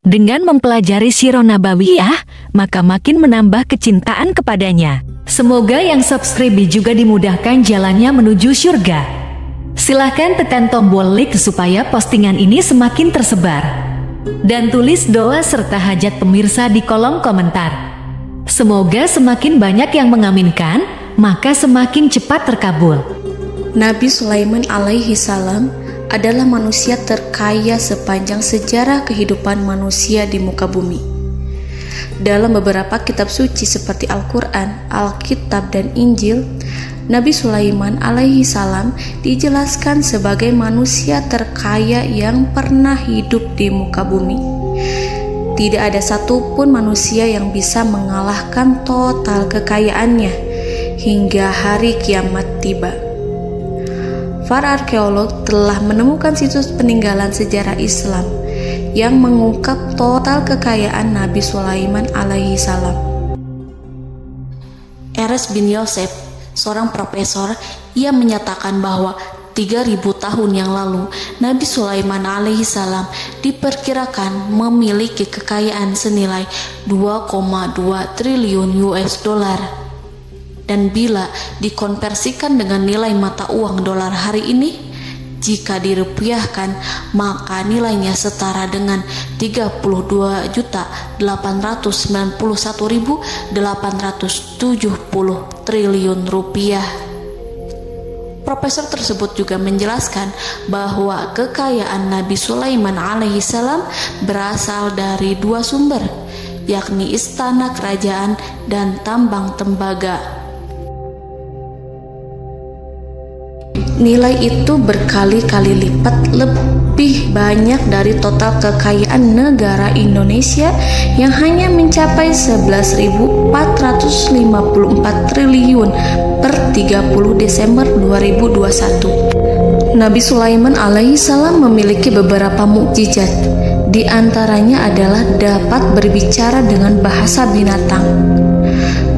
Dengan mempelajari Sirah Nabawiyah, maka makin menambah kecintaan kepadanya. Semoga yang subscribe juga dimudahkan jalannya menuju surga. Silahkan tekan tombol like supaya postingan ini semakin tersebar. Dan tulis doa serta hajat pemirsa di kolom komentar. Semoga semakin banyak yang mengaminkan, maka semakin cepat terkabul. Nabi Sulaiman alaihi salam adalah manusia terkaya sepanjang sejarah kehidupan manusia di muka bumi. Dalam beberapa kitab suci seperti Al-Quran, Alkitab, dan Injil, Nabi Sulaiman alaihi salam dijelaskan sebagai manusia terkaya yang pernah hidup di muka bumi. Tidak ada satupun manusia yang bisa mengalahkan total kekayaannya hingga hari kiamat tiba. Para arkeolog telah menemukan situs peninggalan sejarah Islam yang mengungkap total kekayaan Nabi Sulaiman alaihi salam. Erez bin Yosef, seorang profesor, ia menyatakan bahwa 3000 tahun yang lalu Nabi Sulaiman alaihi salam diperkirakan memiliki kekayaan senilai 2,2 triliun US dollar. Dan bila dikonversikan dengan nilai mata uang dolar hari ini, jika dirupiahkan, maka nilainya setara dengan 32.891.870 triliun rupiah. Profesor tersebut juga menjelaskan bahwa kekayaan Nabi Sulaiman alaihi salam berasal dari dua sumber, yakni istana kerajaan dan tambang tembaga. Nilai itu berkali-kali lipat lebih banyak dari total kekayaan negara Indonesia yang hanya mencapai 11.454 triliun per 30 Desember 2021. Nabi Sulaiman alaihi salam memiliki beberapa mukjizat. Di antaranya adalah dapat berbicara dengan bahasa binatang.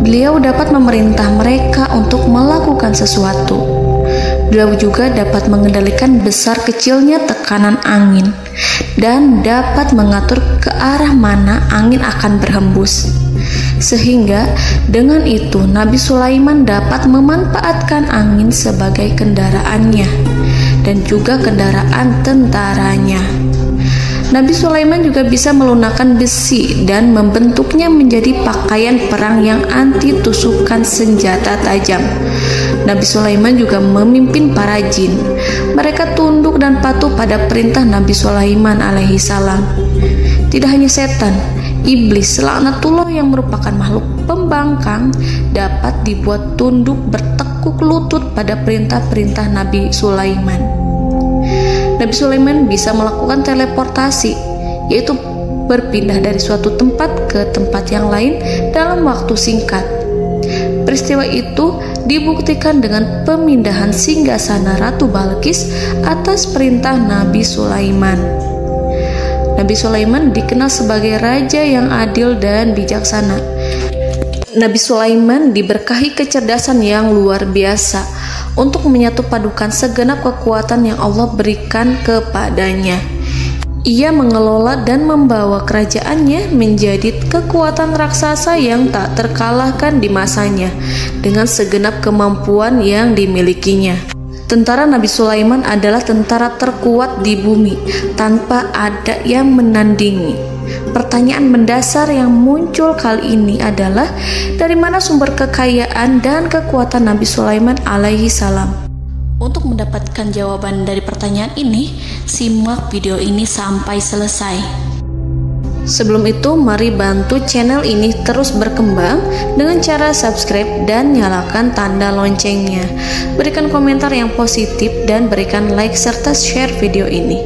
Beliau dapat memerintah mereka untuk melakukan sesuatu. Beliau juga dapat mengendalikan besar kecilnya tekanan angin dan dapat mengatur ke arah mana angin akan berhembus. Sehingga dengan itu Nabi Sulaiman dapat memanfaatkan angin sebagai kendaraannya dan juga kendaraan tentaranya. Nabi Sulaiman juga bisa melunakkan besi dan membentuknya menjadi pakaian perang yang anti tusukan senjata tajam. Nabi Sulaiman juga memimpin para jin. Mereka tunduk dan patuh pada perintah Nabi Sulaiman alaihi salam. Tidak hanya setan, iblis laknatullah yang merupakan makhluk pembangkang dapat dibuat tunduk bertekuk lutut pada perintah-perintah Nabi Sulaiman. Nabi Sulaiman bisa melakukan teleportasi, yaitu berpindah dari suatu tempat ke tempat yang lain dalam waktu singkat. Peristiwa itu dibuktikan dengan pemindahan singgasana Ratu Balqis atas perintah Nabi Sulaiman. Nabi Sulaiman dikenal sebagai raja yang adil dan bijaksana. Nabi Sulaiman diberkahi kecerdasan yang luar biasa untuk menyatu padukan segenap kekuatan yang Allah berikan kepadanya. Ia mengelola dan membawa kerajaannya menjadi kekuatan raksasa yang tak terkalahkan di masanya dengan segenap kemampuan yang dimilikinya. Tentara Nabi Sulaiman adalah tentara terkuat di bumi tanpa ada yang menandingi. Pertanyaan mendasar yang muncul kali ini adalah dari mana sumber kekayaan dan kekuatan Nabi Sulaiman alaihi salam? Untuk mendapatkan jawaban dari pertanyaan ini, simak video ini sampai selesai. Sebelum itu, mari bantu channel ini terus berkembang dengan cara subscribe dan nyalakan tanda loncengnya. Berikan komentar yang positif dan berikan like serta share video ini.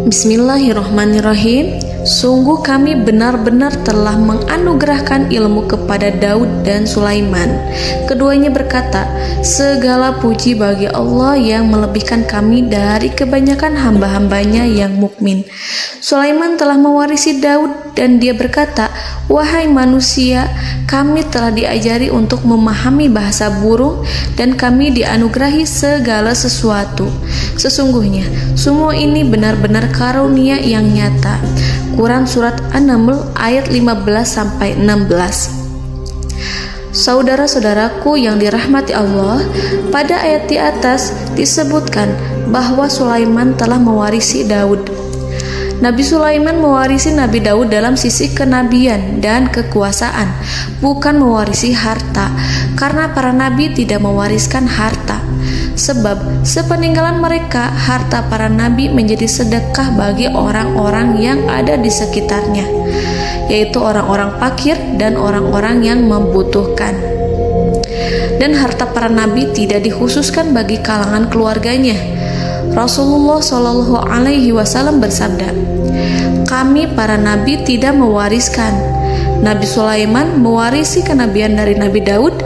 Bismillahirrahmanirrahim. Sungguh kami benar-benar telah menganugerahkan ilmu kepada Daud dan Sulaiman. Keduanya berkata, segala puji bagi Allah yang melebihkan kami dari kebanyakan hamba-hambanya yang mukmin. Sulaiman telah mewarisi Daud dan dia berkata, wahai manusia, kami telah diajari untuk memahami bahasa burung dan kami dianugerahi segala sesuatu. Sesungguhnya semua ini benar-benar karunia yang nyata. Quran Surat An-Naml ayat 15-16. Saudara-saudaraku yang dirahmati Allah, pada ayat di atas disebutkan bahwa Sulaiman telah mewarisi Daud. Nabi Sulaiman mewarisi Nabi Daud dalam sisi kenabian dan kekuasaan, bukan mewarisi harta, karena para nabi tidak mewariskan harta. Sebab sepeninggalan mereka, harta para nabi menjadi sedekah bagi orang-orang yang ada di sekitarnya, yaitu orang-orang fakir dan orang-orang yang membutuhkan. Dan harta para nabi tidak dikhususkan bagi kalangan keluarganya. Rasulullah Shallallahu Alaihi Wasallam bersabda, "Kami para nabi tidak mewariskan. Nabi Sulaiman mewarisi kenabian dari Nabi Daud.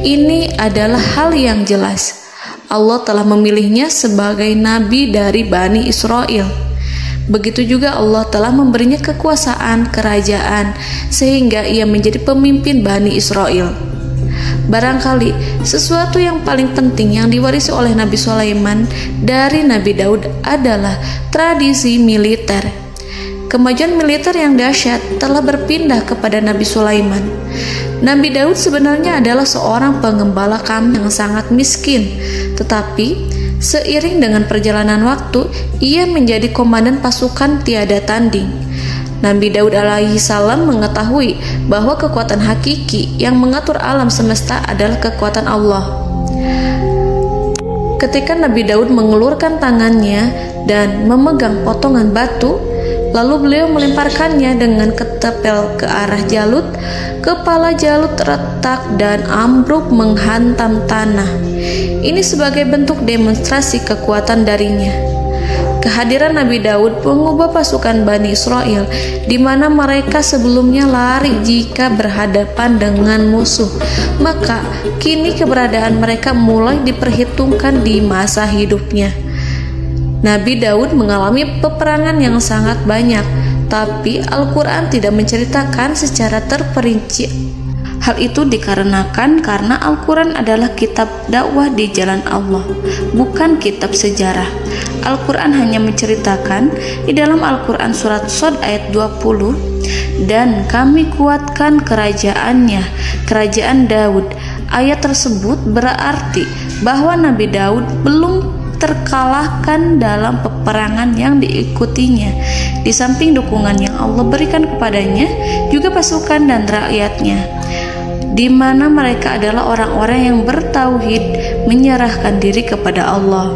Ini adalah hal yang jelas. Allah telah memilihnya sebagai nabi dari Bani Israel. Begitu juga Allah telah memberinya kekuasaan kerajaan sehingga ia menjadi pemimpin Bani Israel." Barangkali sesuatu yang paling penting yang diwarisi oleh Nabi Sulaiman dari Nabi Daud adalah tradisi militer. Kemajuan militer yang dahsyat telah berpindah kepada Nabi Sulaiman. Nabi Daud sebenarnya adalah seorang pengembala kambing yang sangat miskin, tetapi seiring dengan perjalanan waktu, ia menjadi komandan pasukan tiada tanding. Nabi Daud alaihi salam mengetahui bahwa kekuatan hakiki yang mengatur alam semesta adalah kekuatan Allah. Ketika Nabi Daud mengulurkan tangannya dan memegang potongan batu, lalu beliau melemparkannya dengan ketepel ke arah Jalut, kepala Jalut retak dan ambruk menghantam tanah. Ini sebagai bentuk demonstrasi kekuatan darinya. Kehadiran Nabi Daud mengubah pasukan Bani Israel, di mana mereka sebelumnya lari jika berhadapan dengan musuh. Maka kini keberadaan mereka mulai diperhitungkan di masa hidupnya. Nabi Daud mengalami peperangan yang sangat banyak, tapi Al-Quran tidak menceritakan secara terperinci. Hal itu dikarenakan karena Al-Quran adalah kitab dakwah di jalan Allah, bukan kitab sejarah. Al-Quran hanya menceritakan di dalam Al-Quran surat Shad ayat 20, "Dan kami kuatkan kerajaannya, kerajaan Daud." Ayat tersebut berarti bahwa Nabi Daud belum terkalahkan dalam peperangan yang diikutinya. Di samping dukungan yang Allah berikan kepadanya, juga pasukan dan rakyatnya, di mana mereka adalah orang-orang yang bertauhid, menyerahkan diri kepada Allah.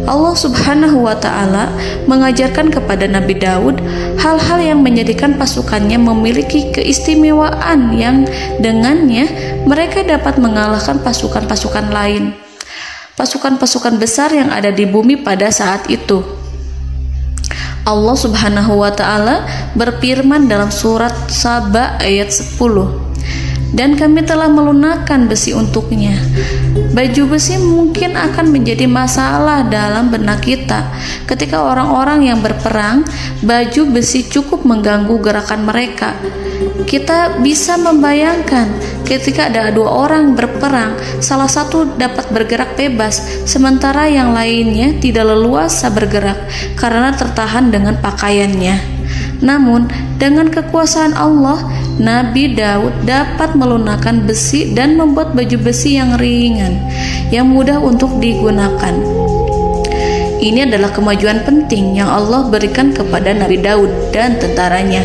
Allah Subhanahu wa Ta'ala mengajarkan kepada Nabi Daud hal-hal yang menjadikan pasukannya memiliki keistimewaan yang dengannya mereka dapat mengalahkan pasukan-pasukan lain, pasukan-pasukan besar yang ada di bumi pada saat itu. Allah Subhanahu wa Ta'ala berfirman dalam surat Saba ayat 10, "Dan kami telah melunakkan besi untuknya." Baju besi mungkin akan menjadi masalah dalam benak kita. Ketika orang-orang yang berperang, baju besi cukup mengganggu gerakan mereka. Kita bisa membayangkan ketika ada dua orang berperang, salah satu dapat bergerak bebas, sementara yang lainnya tidak leluasa bergerak karena tertahan dengan pakaiannya. Namun, dengan kekuasaan Allah, Nabi Daud dapat melunakkan besi dan membuat baju besi yang ringan, yang mudah untuk digunakan. Ini adalah kemajuan penting yang Allah berikan kepada Nabi Daud dan tentaranya.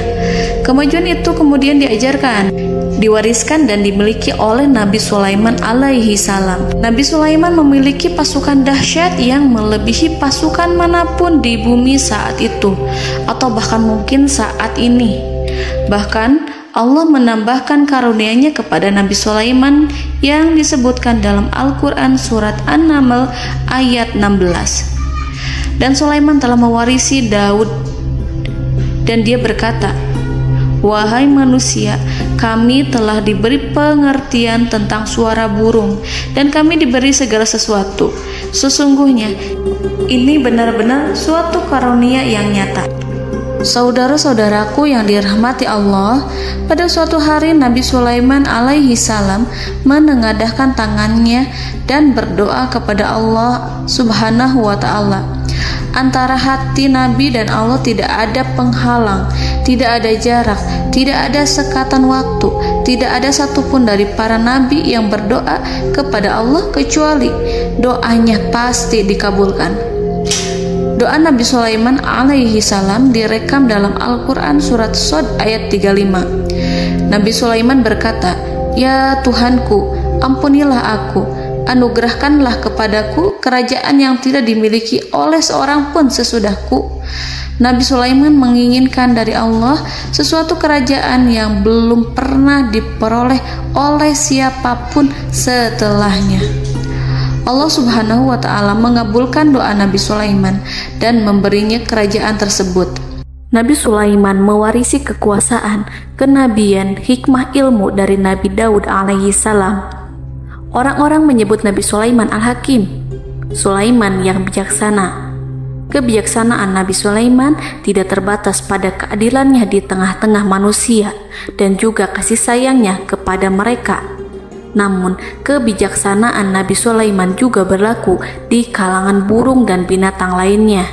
Kemajuan itu kemudian diajarkan, diwariskan dan dimiliki oleh Nabi Sulaiman alaihi salam. Nabi Sulaiman memiliki pasukan dahsyat yang melebihi pasukan manapun di bumi saat itu, atau bahkan mungkin saat ini. Bahkan Allah menambahkan karunia-Nya kepada Nabi Sulaiman yang disebutkan dalam Al-Quran surat An-Naml ayat 16. "Dan Sulaiman telah mewarisi Daud, dan dia berkata, 'Wahai manusia, kami telah diberi pengertian tentang suara burung, dan kami diberi segala sesuatu. Sesungguhnya ini benar-benar suatu karunia yang nyata.'" Saudara-saudaraku yang dirahmati Allah, pada suatu hari Nabi Sulaiman alaihi salam menengadahkan tangannya dan berdoa kepada Allah Subhanahu wa Ta'ala. Antara hati Nabi dan Allah tidak ada penghalang, tidak ada jarak, tidak ada sekatan waktu, tidak ada satupun dari para nabi yang berdoa kepada Allah kecuali doanya pasti dikabulkan. Doa Nabi Sulaiman alaihi salam direkam dalam Al-Quran surat Shad ayat 35. Nabi Sulaiman berkata, "Ya Tuhanku, ampunilah aku, anugerahkanlah kepadaku kerajaan yang tidak dimiliki oleh seorang pun sesudahku." Nabi Sulaiman menginginkan dari Allah sesuatu kerajaan yang belum pernah diperoleh oleh siapapun setelahnya. Allah Subhanahu wa Ta'ala mengabulkan doa Nabi Sulaiman dan memberinya kerajaan tersebut. Nabi Sulaiman mewarisi kekuasaan, kenabian, hikmah ilmu dari Nabi Daud alaihi salam. Orang-orang menyebut Nabi Sulaiman Al-Hakim, Sulaiman yang bijaksana. Kebijaksanaan Nabi Sulaiman tidak terbatas pada keadilannya di tengah-tengah manusia dan juga kasih sayangnya kepada mereka. Namun, kebijaksanaan Nabi Sulaiman juga berlaku di kalangan burung dan binatang lainnya.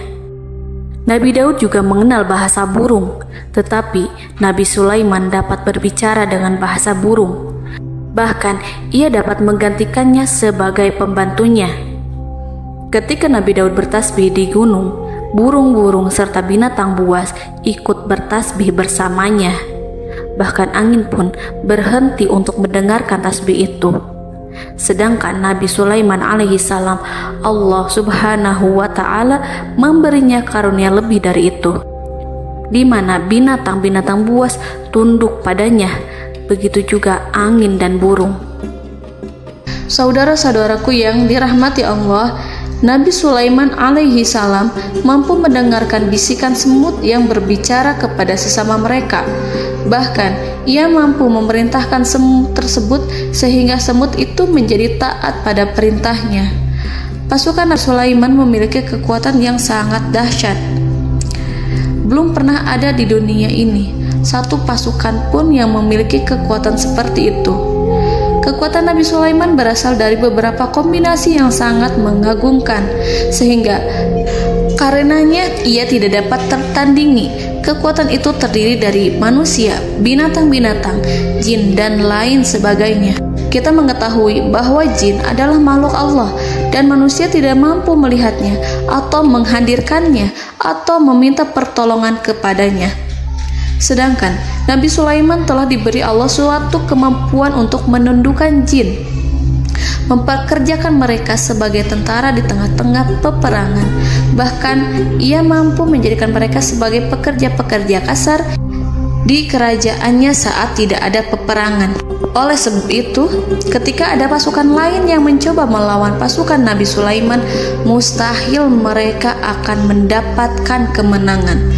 Nabi Daud juga mengenal bahasa burung, tetapi Nabi Sulaiman dapat berbicara dengan bahasa burung. Bahkan, ia dapat menggantikannya sebagai pembantunya. Ketika Nabi Daud bertasbih di gunung, burung-burung serta binatang buas ikut bertasbih bersamanya. Bahkan angin pun berhenti untuk mendengarkan tasbih itu. Sedangkan Nabi Sulaiman alaihi salam, Allah Subhanahu wa Ta'ala memberinya karunia lebih dari itu, di mana binatang-binatang buas tunduk padanya, begitu juga angin dan burung. Saudara-saudaraku yang dirahmati Allah, Nabi Sulaiman alaihi salam mampu mendengarkan bisikan semut yang berbicara kepada sesama mereka. Bahkan, ia mampu memerintahkan semut tersebut sehingga semut itu menjadi taat pada perintahnya. Pasukan Nabi Sulaiman memiliki kekuatan yang sangat dahsyat. Belum pernah ada di dunia ini satu pasukan pun yang memiliki kekuatan seperti itu. Kekuatan Nabi Sulaiman berasal dari beberapa kombinasi yang sangat mengagumkan, sehingga karenanya ia tidak dapat tertandingi. Kekuatan itu terdiri dari manusia, binatang-binatang, jin, dan lain sebagainya. Kita mengetahui bahwa jin adalah makhluk Allah dan manusia tidak mampu melihatnya atau menghadirkannya atau meminta pertolongan kepadanya. Sedangkan Nabi Sulaiman telah diberi Allah suatu kemampuan untuk menundukkan jin, mempekerjakan mereka sebagai tentara di tengah-tengah peperangan. Bahkan ia mampu menjadikan mereka sebagai pekerja-pekerja kasar di kerajaannya saat tidak ada peperangan. Oleh sebab itu, ketika ada pasukan lain yang mencoba melawan pasukan Nabi Sulaiman, mustahil mereka akan mendapatkan kemenangan.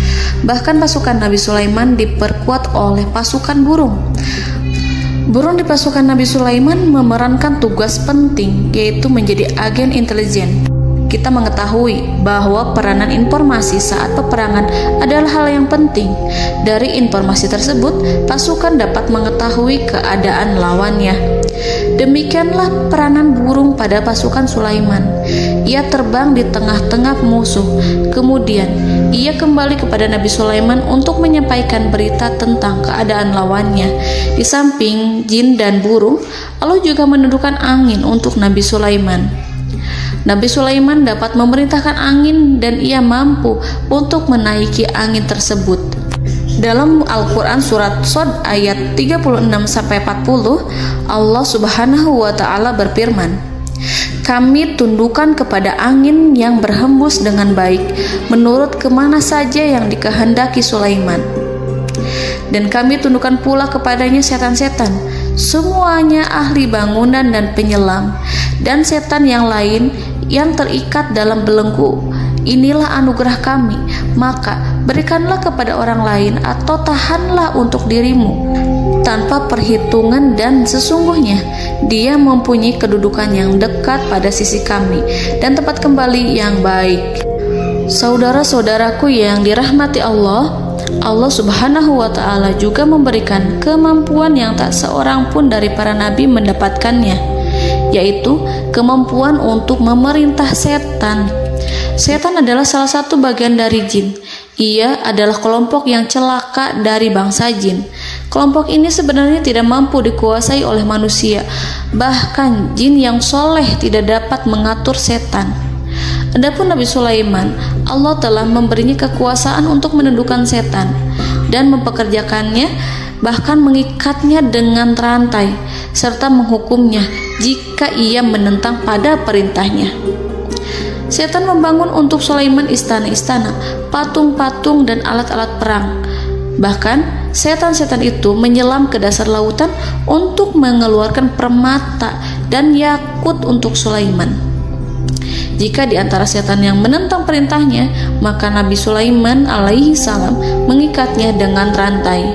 Bahkan pasukan Nabi Sulaiman diperkuat oleh pasukan burung. Burung di pasukan Nabi Sulaiman memerankan tugas penting, yaitu menjadi agen intelijen. Kita mengetahui bahwa peranan informasi saat peperangan adalah hal yang penting. Dari informasi tersebut, pasukan dapat mengetahui keadaan lawannya. Demikianlah peranan burung pada pasukan Sulaiman. Ia terbang di tengah-tengah musuh. Kemudian, ia kembali kepada Nabi Sulaiman untuk menyampaikan berita tentang keadaan lawannya. Di samping jin dan burung, Allah juga menundukkan angin untuk Nabi Sulaiman. Nabi Sulaiman dapat memerintahkan angin dan ia mampu untuk menaiki angin tersebut. Dalam Al-Quran surat Shad ayat 36-40, Allah Subhanahu wa Ta'ala berfirman, "Kami tundukkan kepada angin yang berhembus dengan baik menurut kemana saja yang dikehendaki Sulaiman. Dan kami tundukkan pula kepadanya setan-setan, semuanya ahli bangunan dan penyelam, dan setan yang lain yang terikat dalam belenggu. Inilah anugerah kami, maka berikanlah kepada orang lain atau tahanlah untuk dirimu tanpa perhitungan, dan sesungguhnya dia mempunyai kedudukan yang dekat pada sisi kami dan tempat kembali yang baik." Saudara-saudaraku yang dirahmati Allah, Allah Subhanahu wa Ta'ala juga memberikan kemampuan yang tak seorang pun dari para nabi mendapatkannya, yaitu kemampuan untuk memerintah setan. Setan adalah salah satu bagian dari jin. Ia adalah kelompok yang celaka dari bangsa jin. Kelompok ini sebenarnya tidak mampu dikuasai oleh manusia. Bahkan jin yang soleh tidak dapat mengatur setan. Adapun Nabi Sulaiman, Allah telah memberinya kekuasaan untuk menundukkan setan dan mempekerjakannya, bahkan mengikatnya dengan rantai serta menghukumnya jika ia menentang pada perintahnya. Setan membangun untuk Sulaiman istana-istana, patung-patung, dan alat-alat perang. Bahkan setan-setan itu menyelam ke dasar lautan untuk mengeluarkan permata dan yakut untuk Sulaiman. Jika di antara setan yang menentang perintahnya, maka Nabi Sulaiman alaihi salam mengikatnya dengan rantai.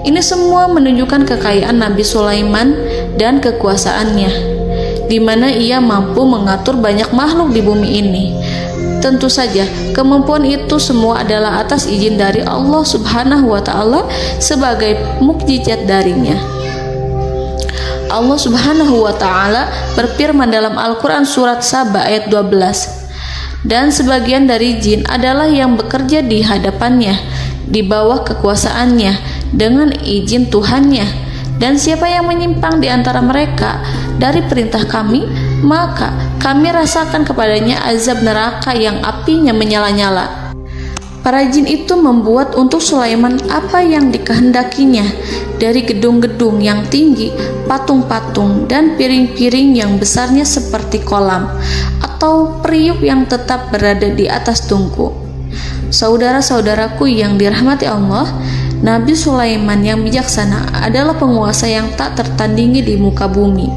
Ini semua menunjukkan kekayaan Nabi Sulaiman dan kekuasaannya, di mana ia mampu mengatur banyak makhluk di bumi ini. Tentu saja, kemampuan itu semua adalah atas izin dari Allah Subhanahu wa Ta'ala sebagai mukjizat darinya. Allah Subhanahu wa Ta'ala berfirman dalam Al-Quran surat Saba ayat 12, dan sebagian dari jin adalah yang bekerja di hadapannya, di bawah kekuasaannya, dengan izin Tuhannya. Dan siapa yang menyimpang di antara mereka dari perintah kami, maka kami rasakan kepadanya azab neraka yang apinya menyala-nyala. Para jin itu membuat untuk Sulaiman apa yang dikehendakinya, dari gedung-gedung yang tinggi, patung-patung, dan piring-piring yang besarnya seperti kolam, atau periuk yang tetap berada di atas tungku. Saudara-saudaraku yang dirahmati Allah, Nabi Sulaiman yang bijaksana adalah penguasa yang tak tertandingi di muka bumi.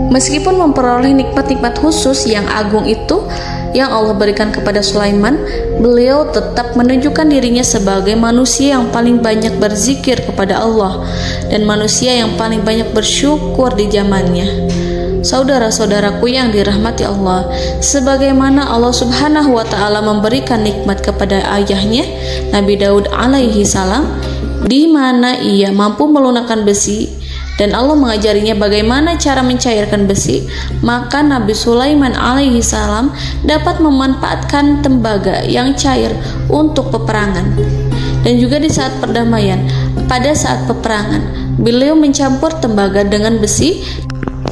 Meskipun memperoleh nikmat-nikmat khusus yang agung itu yang Allah berikan kepada Sulaiman, beliau tetap menunjukkan dirinya sebagai manusia yang paling banyak berzikir kepada Allah dan manusia yang paling banyak bersyukur di zamannya. Saudara-saudaraku yang dirahmati Allah, sebagaimana Allah Subhanahu wa Ta'ala memberikan nikmat kepada ayahnya Nabi Daud alaihi salam, di mana ia mampu melunakkan besi, dan Allah mengajarinya bagaimana cara mencairkan besi, maka Nabi Sulaiman alaihi salam dapat memanfaatkan tembaga yang cair untuk peperangan. Dan juga di saat perdamaian, pada saat peperangan, beliau mencampur tembaga dengan besi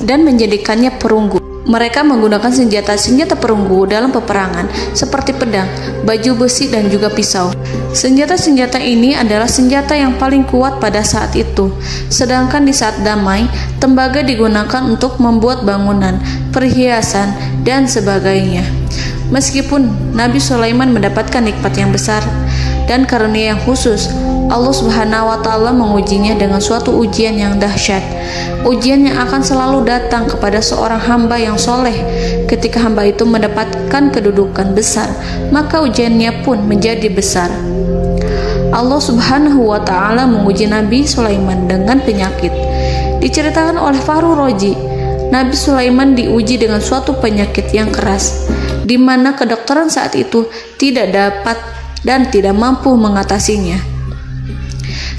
dan menjadikannya perunggu. Mereka menggunakan senjata-senjata perunggu dalam peperangan seperti pedang, baju besi, dan juga pisau. Senjata-senjata ini adalah senjata yang paling kuat pada saat itu. Sedangkan di saat damai, tembaga digunakan untuk membuat bangunan, perhiasan, dan sebagainya. Meskipun Nabi Sulaiman mendapatkan nikmat yang besar dan karunia yang khusus, Allah Subhanahu wa Ta'ala mengujinya dengan suatu ujian yang dahsyat. Ujian yang akan selalu datang kepada seorang hamba yang soleh. Ketika hamba itu mendapatkan kedudukan besar, maka ujiannya pun menjadi besar. Allah Subhanahu wa Ta'ala menguji Nabi Sulaiman dengan penyakit. Diceritakan oleh Fahru Roji, Nabi Sulaiman diuji dengan suatu penyakit yang keras, di mana kedokteran saat itu tidak dapat dan tidak mampu mengatasinya.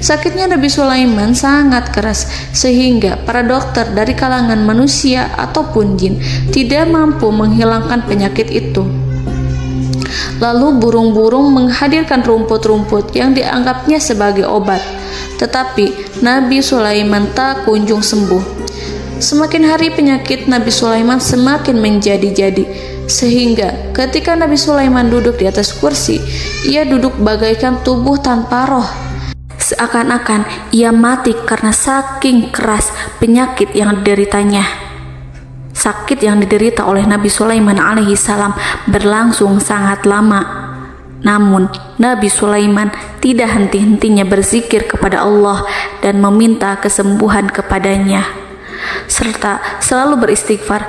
Sakitnya Nabi Sulaiman sangat keras sehingga para dokter dari kalangan manusia ataupun jin tidak mampu menghilangkan penyakit itu. Lalu burung-burung menghadirkan rumput-rumput yang dianggapnya sebagai obat, tetapi Nabi Sulaiman tak kunjung sembuh. Semakin hari penyakit Nabi Sulaiman semakin menjadi-jadi, sehingga ketika Nabi Sulaiman duduk di atas kursi, ia duduk bagaikan tubuh tanpa roh. Seakan-akan ia mati karena saking keras penyakit yang dideritanya. Sakit yang diderita oleh Nabi Sulaiman alaihi salam berlangsung sangat lama. Namun Nabi Sulaiman tidak henti-hentinya berzikir kepada Allah dan meminta kesembuhan kepadanya, serta selalu beristighfar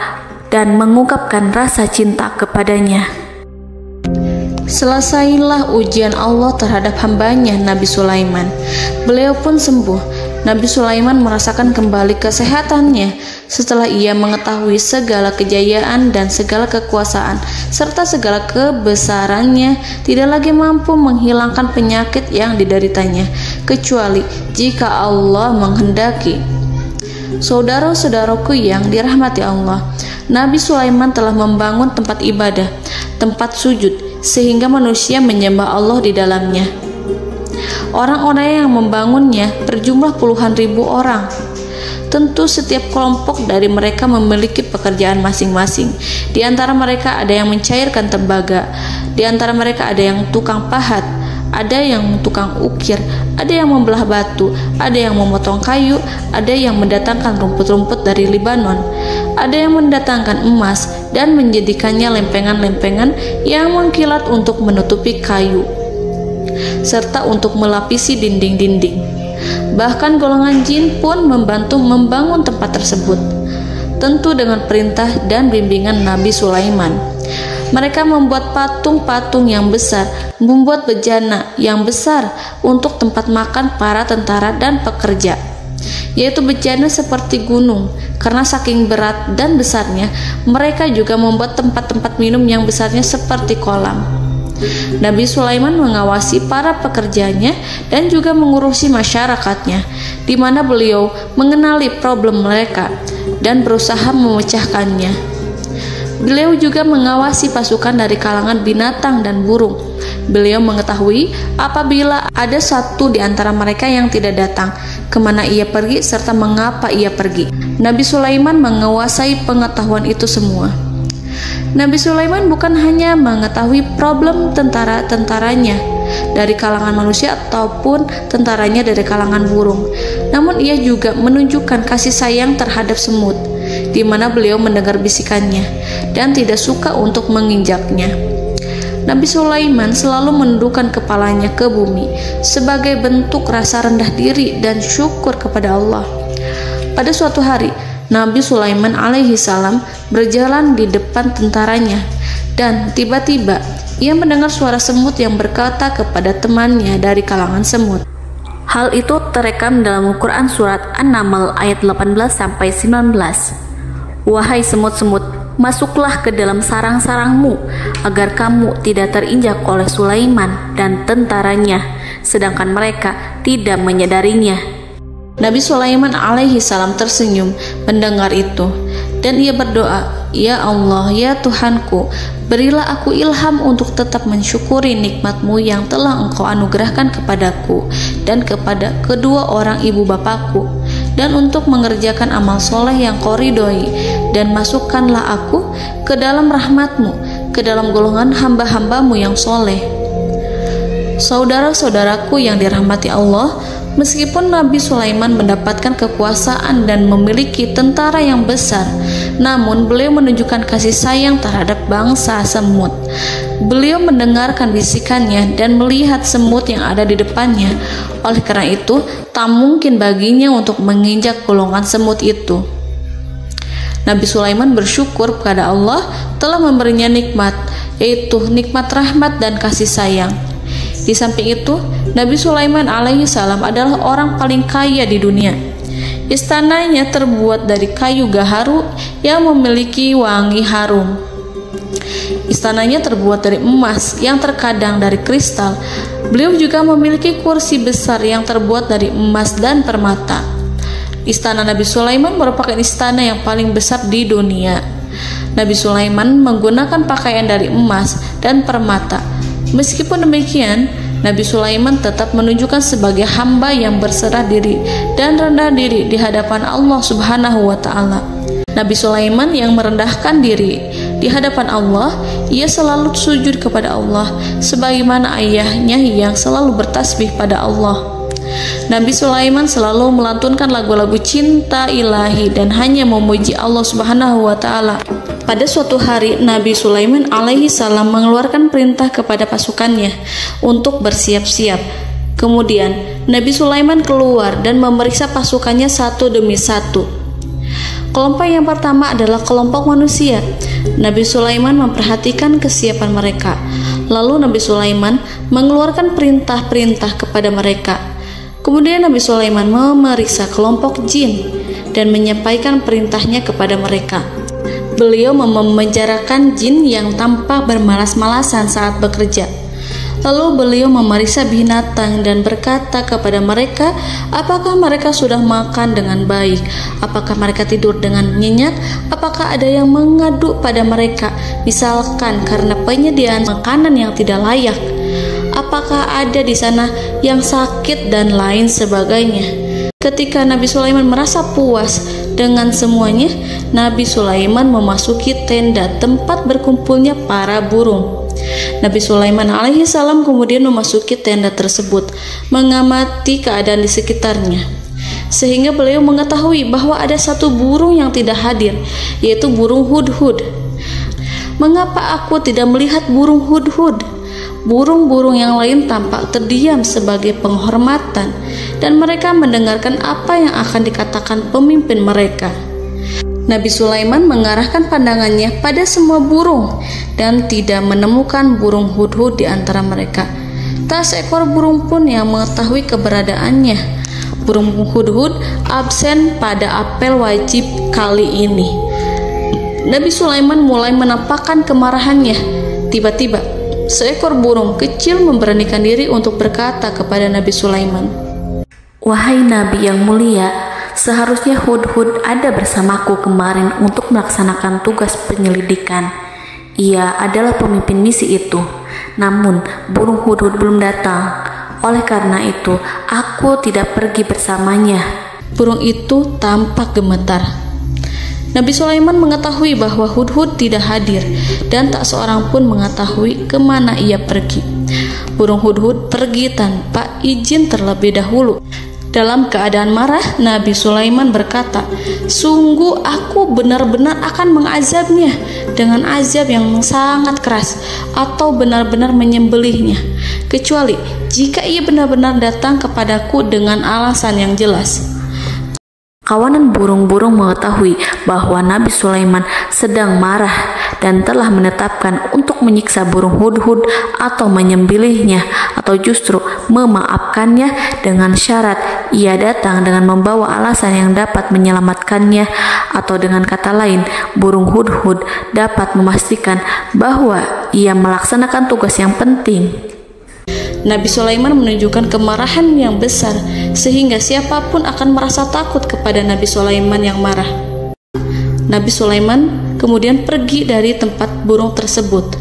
dan mengungkapkan rasa cinta kepadanya. Selesailah ujian Allah terhadap hambanya Nabi Sulaiman. Beliau pun sembuh. Nabi Sulaiman merasakan kembali kesehatannya setelah ia mengetahui segala kejayaan dan segala kekuasaan serta segala kebesarannya tidak lagi mampu menghilangkan penyakit yang dideritanya kecuali jika Allah menghendaki. Saudara-saudaraku yang dirahmati Allah, Nabi Sulaiman telah membangun tempat ibadah, tempat sujud, sehingga manusia menyembah Allah di dalamnya. Orang-orang yang membangunnya berjumlah puluhan ribu orang. Tentu setiap kelompok dari mereka memiliki pekerjaan masing-masing. Di antara mereka ada yang mencairkan tembaga, di antara mereka ada yang tukang pahat, ada yang tukang ukir, ada yang membelah batu, ada yang memotong kayu, ada yang mendatangkan rumput-rumput dari Libanon, ada yang mendatangkan emas dan menjadikannya lempengan-lempengan yang mengkilat untuk menutupi kayu, serta untuk melapisi dinding-dinding. Bahkan golongan jin pun membantu membangun tempat tersebut, tentu dengan perintah dan bimbingan Nabi Sulaiman. Mereka membuat patung-patung yang besar, membuat bejana yang besar untuk tempat makan para tentara dan pekerja, yaitu bejana seperti gunung. Karena saking berat dan besarnya, mereka juga membuat tempat-tempat minum yang besarnya seperti kolam. Nabi Sulaiman mengawasi para pekerjanya dan juga mengurusi masyarakatnya, di mana beliau mengenali problem mereka dan berusaha memecahkannya. Beliau juga mengawasi pasukan dari kalangan binatang dan burung. Beliau mengetahui apabila ada satu di antara mereka yang tidak datang, kemana ia pergi, serta mengapa ia pergi. Nabi Sulaiman menguasai pengetahuan itu semua. Nabi Sulaiman bukan hanya mengetahui problem tentara-tentaranya dari kalangan manusia ataupun tentaranya dari kalangan burung, namun ia juga menunjukkan kasih sayang terhadap semut, di mana beliau mendengar bisikannya dan tidak suka untuk menginjaknya. Nabi Sulaiman selalu menundukkan kepalanya ke bumi sebagai bentuk rasa rendah diri dan syukur kepada Allah. Pada suatu hari, Nabi Sulaiman alaihi salam berjalan di depan tentaranya dan tiba-tiba ia mendengar suara semut yang berkata kepada temannya dari kalangan semut. Hal itu terekam dalam Al-Quran surat An-Naml ayat 18-19. Wahai semut-semut, masuklah ke dalam sarang-sarangmu agar kamu tidak terinjak oleh Sulaiman dan tentaranya, sedangkan mereka tidak menyadarinya. Nabi Sulaiman alaihi salam tersenyum mendengar itu dan ia berdoa, "Ya Allah, ya Tuhanku, berilah aku ilham untuk tetap mensyukuri nikmat-Mu yang telah Engkau anugerahkan kepadaku dan kepada kedua orang ibu bapakku, dan untuk mengerjakan amal soleh yang Kau ridhoi, dan masukkanlah aku ke dalam rahmat-Mu, ke dalam golongan hamba-hamba-Mu yang soleh." Saudara-saudaraku yang dirahmati Allah, meskipun Nabi Sulaiman mendapatkan kekuasaan dan memiliki tentara yang besar, namun beliau menunjukkan kasih sayang terhadap bangsa semut. Beliau mendengarkan bisikannya dan melihat semut yang ada di depannya. Oleh karena itu, tak mungkin baginya untuk menginjak golongan semut itu. Nabi Sulaiman bersyukur kepada Allah telah memberinya nikmat, yaitu nikmat rahmat dan kasih sayang. Di samping itu, Nabi Sulaiman alaihi salam adalah orang paling kaya di dunia. Istananya terbuat dari kayu gaharu yang memiliki wangi harum. Istananya terbuat dari emas yang terkadang dari kristal. Beliau juga memiliki kursi besar yang terbuat dari emas dan permata. Istana Nabi Sulaiman merupakan istana yang paling besar di dunia. Nabi Sulaiman menggunakan pakaian dari emas dan permata. Meskipun demikian, Nabi Sulaiman tetap menunjukkan sebagai hamba yang berserah diri dan rendah diri di hadapan Allah Subhanahu wa Ta'ala. Nabi Sulaiman yang merendahkan diri di hadapan Allah, ia selalu sujud kepada Allah sebagaimana ayahnya yang selalu bertasbih pada Allah. Nabi Sulaiman selalu melantunkan lagu-lagu cinta ilahi dan hanya memuji Allah Subhanahu wa Ta'ala. Pada suatu hari, Nabi Sulaiman alaihi salam mengeluarkan perintah kepada pasukannya untuk bersiap-siap. Kemudian, Nabi Sulaiman keluar dan memeriksa pasukannya satu demi satu. Kelompok yang pertama adalah kelompok manusia. Nabi Sulaiman memperhatikan kesiapan mereka. Lalu Nabi Sulaiman mengeluarkan perintah-perintah kepada mereka. Kemudian Nabi Sulaiman memeriksa kelompok jin dan menyampaikan perintahnya kepada mereka. Beliau memenjarakan jin yang tampak bermalas-malasan saat bekerja. Lalu beliau memeriksa binatang dan berkata kepada mereka, apakah mereka sudah makan dengan baik? Apakah mereka tidur dengan nyenyak? Apakah ada yang mengadu pada mereka, misalkan karena penyediaan makanan yang tidak layak? Apakah ada di sana yang sakit dan lain sebagainya? Ketika Nabi Sulaiman merasa puas dengan semuanya, Nabi Sulaiman memasuki tenda tempat berkumpulnya para burung. Nabi Sulaiman alaihissalam kemudian memasuki tenda tersebut, mengamati keadaan di sekitarnya, sehingga beliau mengetahui bahwa ada satu burung yang tidak hadir, yaitu burung hudhud. Mengapa aku tidak melihat burung hudhud? Burung-burung yang lain tampak terdiam sebagai penghormatan, dan mereka mendengarkan apa yang akan dikatakan pemimpin mereka. Nabi Sulaiman mengarahkan pandangannya pada semua burung dan tidak menemukan burung hudhud di antara mereka. Tak seekor burung pun yang mengetahui keberadaannya. Burung hudhud absen pada apel wajib kali ini. Nabi Sulaiman mulai menampakkan kemarahannya. Tiba-tiba, seekor burung kecil memberanikan diri untuk berkata kepada Nabi Sulaiman, "Wahai Nabi yang mulia, seharusnya hudhud ada bersamaku kemarin untuk melaksanakan tugas penyelidikan. Ia adalah pemimpin misi itu. Namun, burung hudhud belum datang. Oleh karena itu, aku tidak pergi bersamanya." Burung itu tampak gemetar. Nabi Sulaiman mengetahui bahwa hudhud tidak hadir dan tak seorang pun mengetahui kemana ia pergi. Burung hudhud pergi tanpa izin terlebih dahulu. Dalam keadaan marah, Nabi Sulaiman berkata, "Sungguh aku benar-benar akan mengazabnya dengan azab yang sangat keras, atau benar-benar menyembelihnya, kecuali jika ia benar-benar datang kepadaku dengan alasan yang jelas." Kawanan burung-burung mengetahui bahwa Nabi Sulaiman sedang marah dan telah menetapkan untuk menyiksa burung hudhud atau menyembelihnya, atau justru memaafkannya dengan syarat ia datang dengan membawa alasan yang dapat menyelamatkannya, atau dengan kata lain, burung hudhud dapat memastikan bahwa ia melaksanakan tugas yang penting. Nabi Sulaiman menunjukkan kemarahan yang besar, sehingga siapapun akan merasa takut kepada Nabi Sulaiman yang marah. Nabi Sulaiman kemudian pergi dari tempat burung tersebut.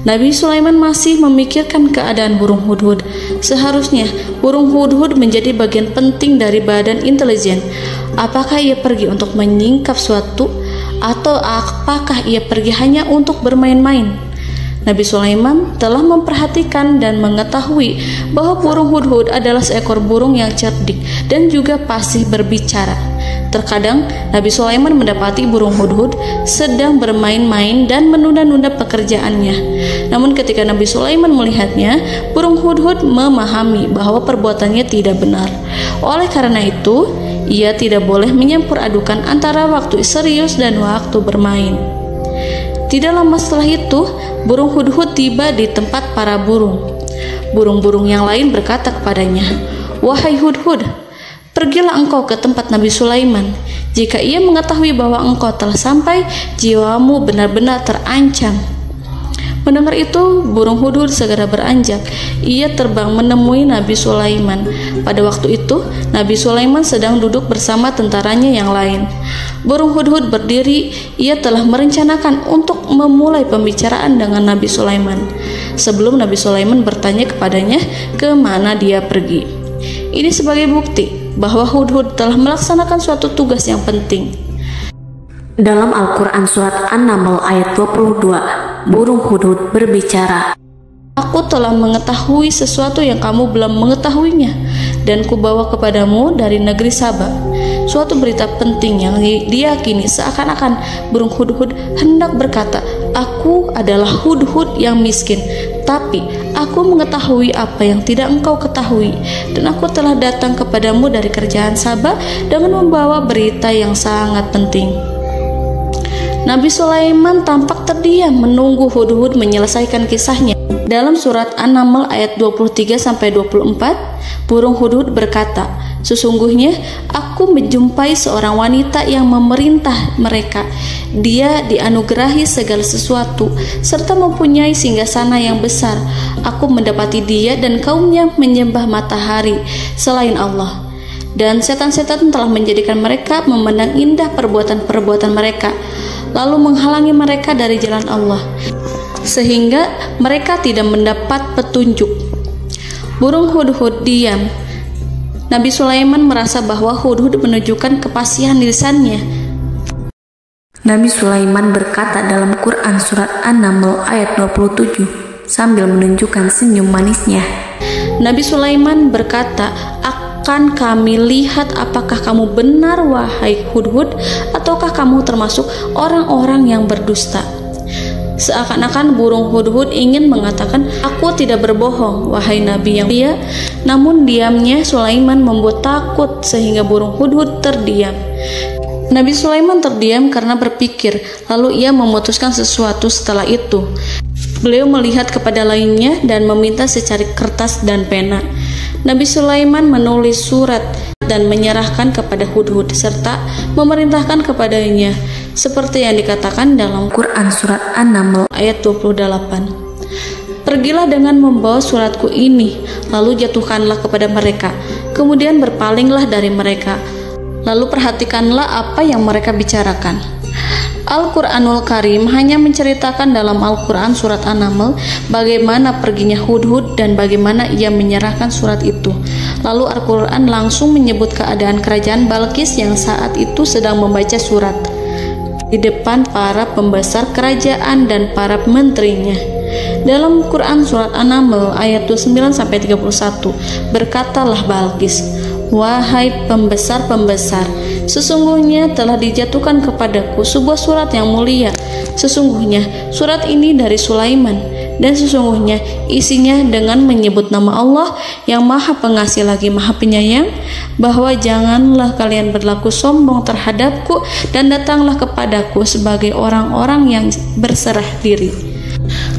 Nabi Sulaiman masih memikirkan keadaan burung hudhud. Seharusnya burung hudhud menjadi bagian penting dari badan intelijen. Apakah ia pergi untuk menyingkap suatu, atau apakah ia pergi hanya untuk bermain-main? Nabi Sulaiman telah memperhatikan dan mengetahui bahwa burung hudhud adalah seekor burung yang cerdik dan juga fasih berbicara. Terkadang Nabi Sulaiman mendapati burung hudhud sedang bermain-main dan menunda-nunda pekerjaannya. Namun ketika Nabi Sulaiman melihatnya, burung hudhud memahami bahwa perbuatannya tidak benar. Oleh karena itu, ia tidak boleh menyampur adukan antara waktu serius dan waktu bermain. Tidak lama setelah itu, burung hudhud tiba di tempat para burung. Burung-burung yang lain berkata kepadanya, "Wahai hudhud, pergilah engkau ke tempat Nabi Sulaiman. Jika ia mengetahui bahwa engkau telah sampai, jiwamu benar-benar terancam." Mendengar itu, burung hudhud segera beranjak. Ia terbang menemui Nabi Sulaiman. Pada waktu itu, Nabi Sulaiman sedang duduk bersama tentaranya yang lain. Burung hudhud berdiri. Ia telah merencanakan untuk memulai pembicaraan dengan Nabi Sulaiman sebelum Nabi Sulaiman bertanya kepadanya kemana dia pergi. Ini sebagai bukti bahwa hudhud telah melaksanakan suatu tugas yang penting. Dalam Al-Quran Surat An-Naml ayat 22, burung hudhud berbicara, "Aku telah mengetahui sesuatu yang kamu belum mengetahuinya, dan kubawa kepadamu dari negeri Saba suatu berita penting yang diyakini." Seakan-akan burung hudhud hendak berkata, "Aku adalah hudhud yang miskin, tapi aku mengetahui apa yang tidak engkau ketahui, dan aku telah datang kepadamu dari kerajaan Saba dengan membawa berita yang sangat penting." Nabi Sulaiman tampak terdiam menunggu hudhud menyelesaikan kisahnya. Dalam surat An-Naml ayat 23-24, burung hudhud berkata, Sesungguhnya aku menjumpai seorang wanita yang memerintah mereka. Dia dianugerahi segala sesuatu serta mempunyai singgasana yang besar. Aku mendapati dia dan kaumnya menyembah matahari selain Allah. Dan setan-setan telah menjadikan mereka memandang indah perbuatan-perbuatan mereka, lalu menghalangi mereka dari jalan Allah, sehingga mereka tidak mendapat petunjuk. Burung hudhud diam. Nabi Sulaiman merasa bahwa hudhud menunjukkan kepasihan lisannya. Nabi Sulaiman berkata dalam Quran surat An-Naml ayat 27 sambil menunjukkan senyum manisnya. Nabi Sulaiman berkata, "Akan kami lihat apakah kamu benar wahai hudhud, ataukah kamu termasuk orang-orang yang berdusta." Seakan-akan burung hudhud ingin mengatakan, "Aku tidak berbohong, wahai Nabi yang mulia." Namun diamnya Sulaiman membuat takut sehingga burung hudhud terdiam. Nabi Sulaiman terdiam karena berpikir, lalu ia memutuskan sesuatu setelah itu. Beliau melihat kepada lainnya dan meminta secari kertas dan pena. Nabi Sulaiman menulis surat dan menyerahkan kepada hudhud serta memerintahkan kepadanya seperti yang dikatakan dalam Quran surat An-Naml ayat 28. "Pergilah dengan membawa suratku ini, lalu jatuhkanlah kepada mereka, kemudian berpalinglah dari mereka, lalu perhatikanlah apa yang mereka bicarakan." Al-Quranul Karim hanya menceritakan dalam Al-Quran surat An-Naml bagaimana perginya hudhud dan bagaimana ia menyerahkan surat itu. Lalu Al-Quran langsung menyebut keadaan kerajaan Balqis yang saat itu sedang membaca surat di depan para pembesar kerajaan dan para menterinya. Dalam Quran surat An-Naml ayat 29-31 berkatalah Balqis, "Wahai pembesar-pembesar, sesungguhnya telah dijatuhkan kepadaku sebuah surat yang mulia. Sesungguhnya surat ini dari Sulaiman, dan sesungguhnya isinya dengan menyebut nama Allah yang Maha Pengasih lagi Maha Penyayang, bahwa janganlah kalian berlaku sombong terhadapku dan datanglah kepadaku sebagai orang-orang yang berserah diri."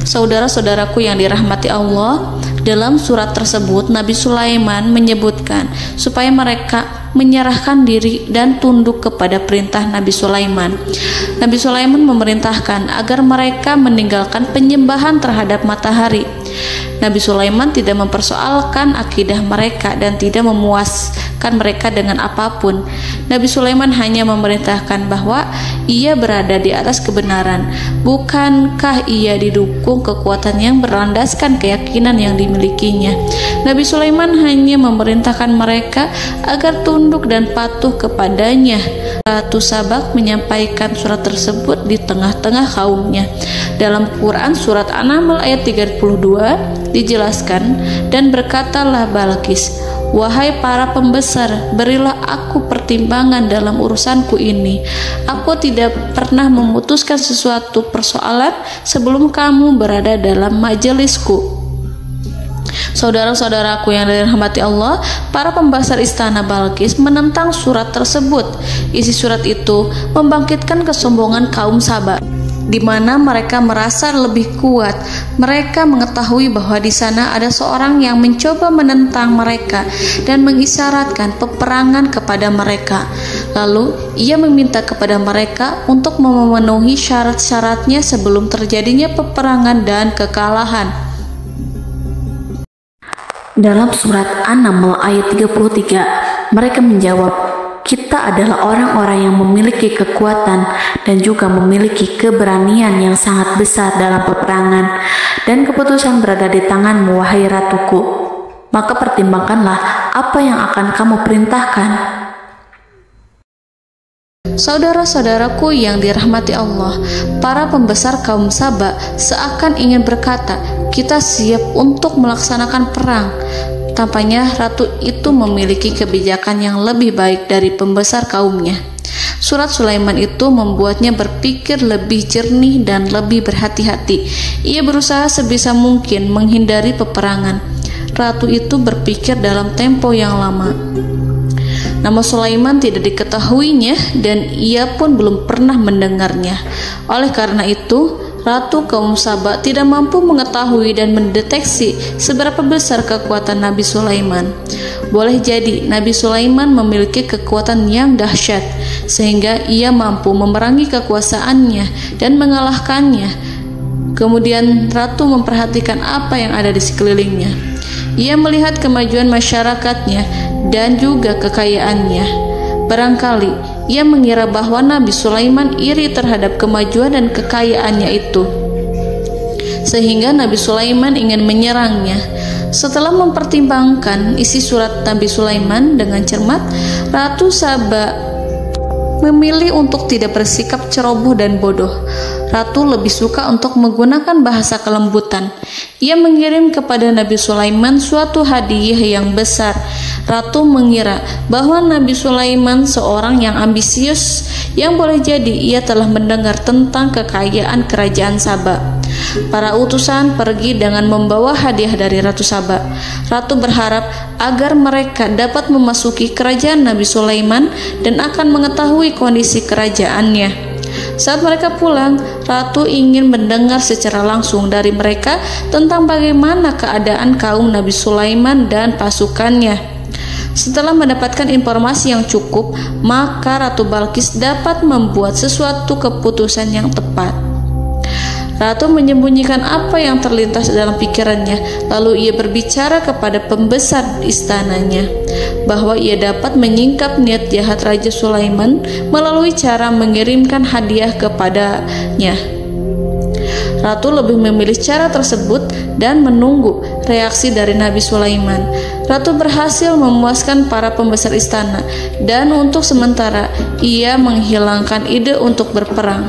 Saudara-saudaraku yang dirahmati Allah, dalam surat tersebut Nabi Sulaiman menyebutkan supaya mereka menyerahkan diri dan tunduk kepada perintah Nabi Sulaiman. Nabi Sulaiman memerintahkan agar mereka meninggalkan penyembahan terhadap matahari. Nabi Sulaiman tidak mempersoalkan akidah mereka dan tidak memuaskan mereka dengan apapun. Nabi Sulaiman hanya memerintahkan bahwa ia berada di atas kebenaran. Bukankah ia didukung kekuatan yang berlandaskan keyakinan yang dimilikinya? Nabi Sulaiman hanya memerintahkan mereka agar tunduk dan patuh kepadanya. Ratu Sabak menyampaikan surat tersebut di tengah-tengah kaumnya. Dalam Quran surat An-Naml ayat 32 dijelaskan, "Dan berkatalah Balqis, wahai para pembesar, berilah aku pertimbangan dalam urusanku ini. Aku tidak pernah memutuskan sesuatu persoalan sebelum kamu berada dalam majelisku." Saudara-saudaraku yang dirahmati Allah, para pembesar istana Balqis menentang surat tersebut. Isi surat itu membangkitkan kesombongan kaum Sabak, di mana mereka merasa lebih kuat. Mereka mengetahui bahwa di sana ada seorang yang mencoba menentang mereka dan mengisyaratkan peperangan kepada mereka. Lalu ia meminta kepada mereka untuk memenuhi syarat-syaratnya sebelum terjadinya peperangan dan kekalahan. Dalam surat An-Naml ayat 33, mereka menjawab, "Kita adalah orang-orang yang memiliki kekuatan dan juga memiliki keberanian yang sangat besar dalam peperangan, dan keputusan berada di tanganmu, wahai ratuku. Maka pertimbangkanlah apa yang akan kamu perintahkan." Saudara-saudaraku yang dirahmati Allah, para pembesar kaum Sabak seakan ingin berkata, "Kita siap untuk melaksanakan perang." Tampaknya ratu itu memiliki kebijakan yang lebih baik dari pembesar kaumnya. Surat Sulaiman itu membuatnya berpikir lebih jernih dan lebih berhati-hati. Ia berusaha sebisa mungkin menghindari peperangan. Ratu itu berpikir dalam tempo yang lama. Nama Sulaiman tidak diketahuinya dan ia pun belum pernah mendengarnya. Oleh karena itu, Ratu kaum Saba tidak mampu mengetahui dan mendeteksi seberapa besar kekuatan Nabi Sulaiman. Boleh jadi Nabi Sulaiman memiliki kekuatan yang dahsyat, sehingga ia mampu memerangi kekuasaannya dan mengalahkannya. Kemudian Ratu memperhatikan apa yang ada di sekelilingnya. Ia melihat kemajuan masyarakatnya dan juga kekayaannya. Barangkali ia mengira bahwa Nabi Sulaiman iri terhadap kemajuan dan kekayaannya itu, sehingga Nabi Sulaiman ingin menyerangnya. Setelah mempertimbangkan isi surat Nabi Sulaiman dengan cermat, Ratu Saba memilih untuk tidak bersikap ceroboh dan bodoh. Ratu lebih suka untuk menggunakan bahasa kelembutan. Ia mengirim kepada Nabi Sulaiman suatu hadiah yang besar. Ratu mengira bahwa Nabi Sulaiman seorang yang ambisius, yang boleh jadi ia telah mendengar tentang kekayaan kerajaan Saba. Para utusan pergi dengan membawa hadiah dari Ratu Saba. Ratu berharap agar mereka dapat memasuki kerajaan Nabi Sulaiman dan akan mengetahui kondisi kerajaannya. Saat mereka pulang, Ratu ingin mendengar secara langsung dari mereka tentang bagaimana keadaan kaum Nabi Sulaiman dan pasukannya. Setelah mendapatkan informasi yang cukup, maka Ratu Balqis dapat membuat sesuatu keputusan yang tepat. Ratu menyembunyikan apa yang terlintas dalam pikirannya, lalu ia berbicara kepada pembesar istananya bahwa ia dapat menyingkap niat jahat Raja Sulaiman melalui cara mengirimkan hadiah kepadanya. Ratu lebih memilih cara tersebut dan menunggu reaksi dari Nabi Sulaiman. Ratu berhasil memuaskan para pembesar istana, dan untuk sementara ia menghilangkan ide untuk berperang.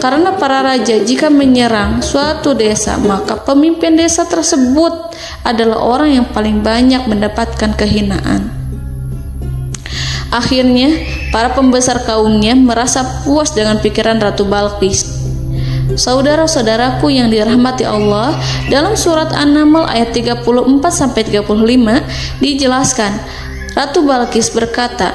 Karena para raja jika menyerang suatu desa, maka pemimpin desa tersebut adalah orang yang paling banyak mendapatkan kehinaan. Akhirnya, para pembesar kaumnya merasa puas dengan pikiran Ratu Balqis. Saudara-saudaraku yang dirahmati Allah, dalam surat An-Naml ayat 34-35 dijelaskan, Ratu Balqis berkata,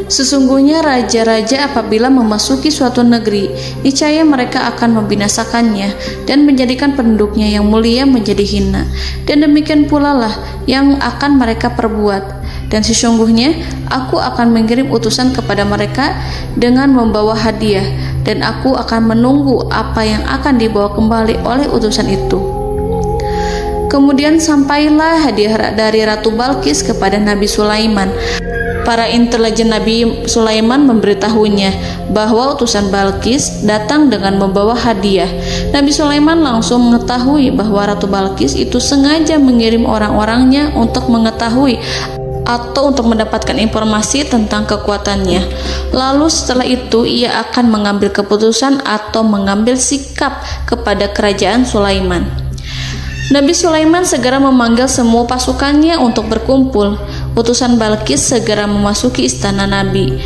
"Sesungguhnya raja-raja apabila memasuki suatu negeri, niscaya mereka akan membinasakannya dan menjadikan penduduknya yang mulia menjadi hina, dan demikian pula lah yang akan mereka perbuat. Dan sesungguhnya aku akan mengirim utusan kepada mereka dengan membawa hadiah, dan aku akan menunggu apa yang akan dibawa kembali oleh utusan itu." Kemudian sampailah hadiah dari Ratu Balqis kepada Nabi Sulaiman. Para intelijen Nabi Sulaiman memberitahunya bahwa utusan Balqis datang dengan membawa hadiah. Nabi Sulaiman langsung mengetahui bahwa Ratu Balqis itu sengaja mengirim orang-orangnya untuk mengetahui atau untuk mendapatkan informasi tentang kekuatannya. Lalu setelah itu ia akan mengambil keputusan atau mengambil sikap kepada kerajaan Sulaiman. Nabi Sulaiman segera memanggil semua pasukannya untuk berkumpul. Utusan Balqis segera memasuki istana Nabi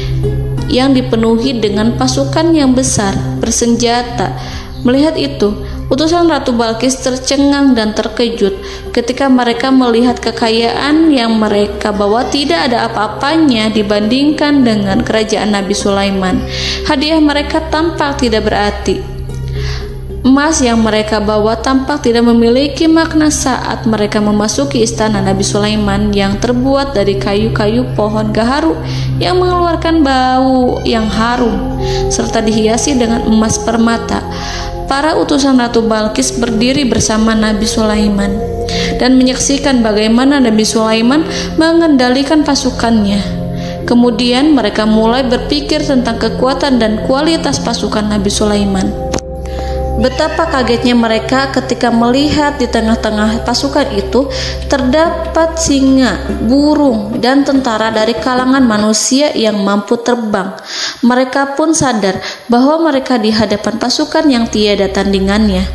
yang dipenuhi dengan pasukan yang besar bersenjata. Melihat itu, utusan Ratu Balqis tercengang dan terkejut ketika mereka melihat kekayaan yang mereka bawa tidak ada apa-apanya dibandingkan dengan kerajaan Nabi Sulaiman. Hadiah mereka tampak tidak berarti. Emas yang mereka bawa tampak tidak memiliki makna saat mereka memasuki istana Nabi Sulaiman yang terbuat dari kayu-kayu pohon gaharu yang mengeluarkan bau yang harum serta dihiasi dengan emas permata. Para utusan Ratu Balqis berdiri bersama Nabi Sulaiman dan menyaksikan bagaimana Nabi Sulaiman mengendalikan pasukannya. Kemudian mereka mulai berpikir tentang kekuatan dan kualitas pasukan Nabi Sulaiman. Betapa kagetnya mereka ketika melihat di tengah-tengah pasukan itu terdapat singa, burung, dan tentara dari kalangan manusia yang mampu terbang. Mereka pun sadar bahwa mereka di hadapan pasukan yang tiada tandingannya.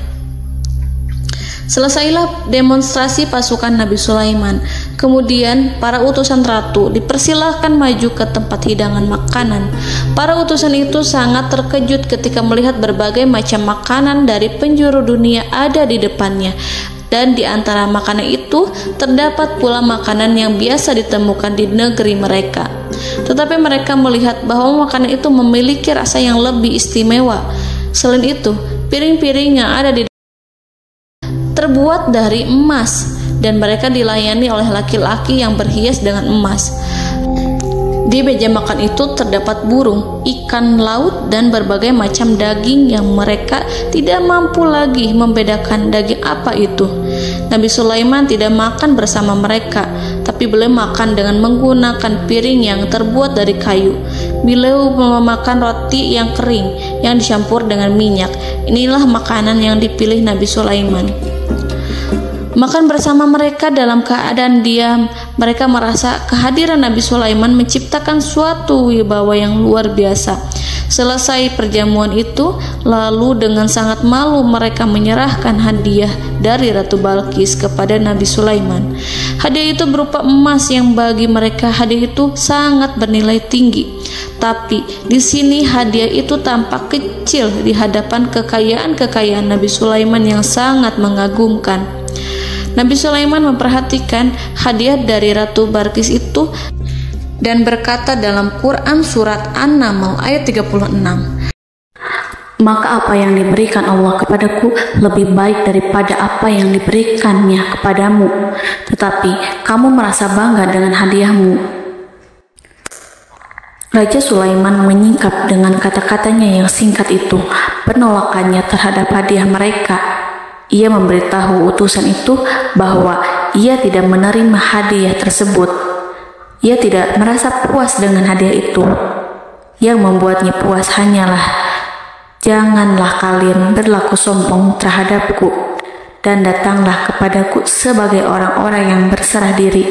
Selesailah demonstrasi pasukan Nabi Sulaiman. Kemudian para utusan ratu dipersilahkan maju ke tempat hidangan makanan. Para utusan itu sangat terkejut ketika melihat berbagai macam makanan dari penjuru dunia ada di depannya. Dan di antara makanan itu terdapat pula makanan yang biasa ditemukan di negeri mereka. Tetapi mereka melihat bahwa makanan itu memiliki rasa yang lebih istimewa. Selain itu, Piring-piring yang ada di terbuat dari emas, dan mereka dilayani oleh laki-laki yang berhias dengan emas. Di meja makan itu terdapat burung, ikan laut, dan berbagai macam daging yang mereka tidak mampu lagi membedakan daging apa itu. Nabi Sulaiman tidak makan bersama mereka, tapi beliau makan dengan menggunakan piring yang terbuat dari kayu. Beliau memakan roti yang kering yang dicampur dengan minyak. Inilah makanan yang dipilih Nabi Sulaiman. Makan bersama mereka dalam keadaan diam, mereka merasa kehadiran Nabi Sulaiman menciptakan suatu wibawa yang luar biasa. Selesai perjamuan itu, lalu dengan sangat malu mereka menyerahkan hadiah dari Ratu Balqis kepada Nabi Sulaiman. Hadiah itu berupa emas yang bagi mereka hadiah itu sangat bernilai tinggi. Tapi di sini hadiah itu tampak kecil di hadapan kekayaan Nabi Sulaiman yang sangat mengagumkan. Nabi Sulaiman memperhatikan hadiah dari Ratu Balqis itu dan berkata dalam Quran surat An-Naml ayat 36, "Maka apa yang diberikan Allah kepadaku lebih baik daripada apa yang diberikannya kepadamu, tetapi kamu merasa bangga dengan hadiahmu." Raja Sulaiman menyingkap dengan kata-katanya yang singkat itu penolakannya terhadap hadiah mereka. Ia memberitahu utusan itu bahwa ia tidak menerima hadiah tersebut. Ia tidak merasa puas dengan hadiah itu. Yang membuatnya puas hanyalah, "Janganlah kalian berlaku sombong terhadapku, dan datanglah kepadaku sebagai orang-orang yang berserah diri."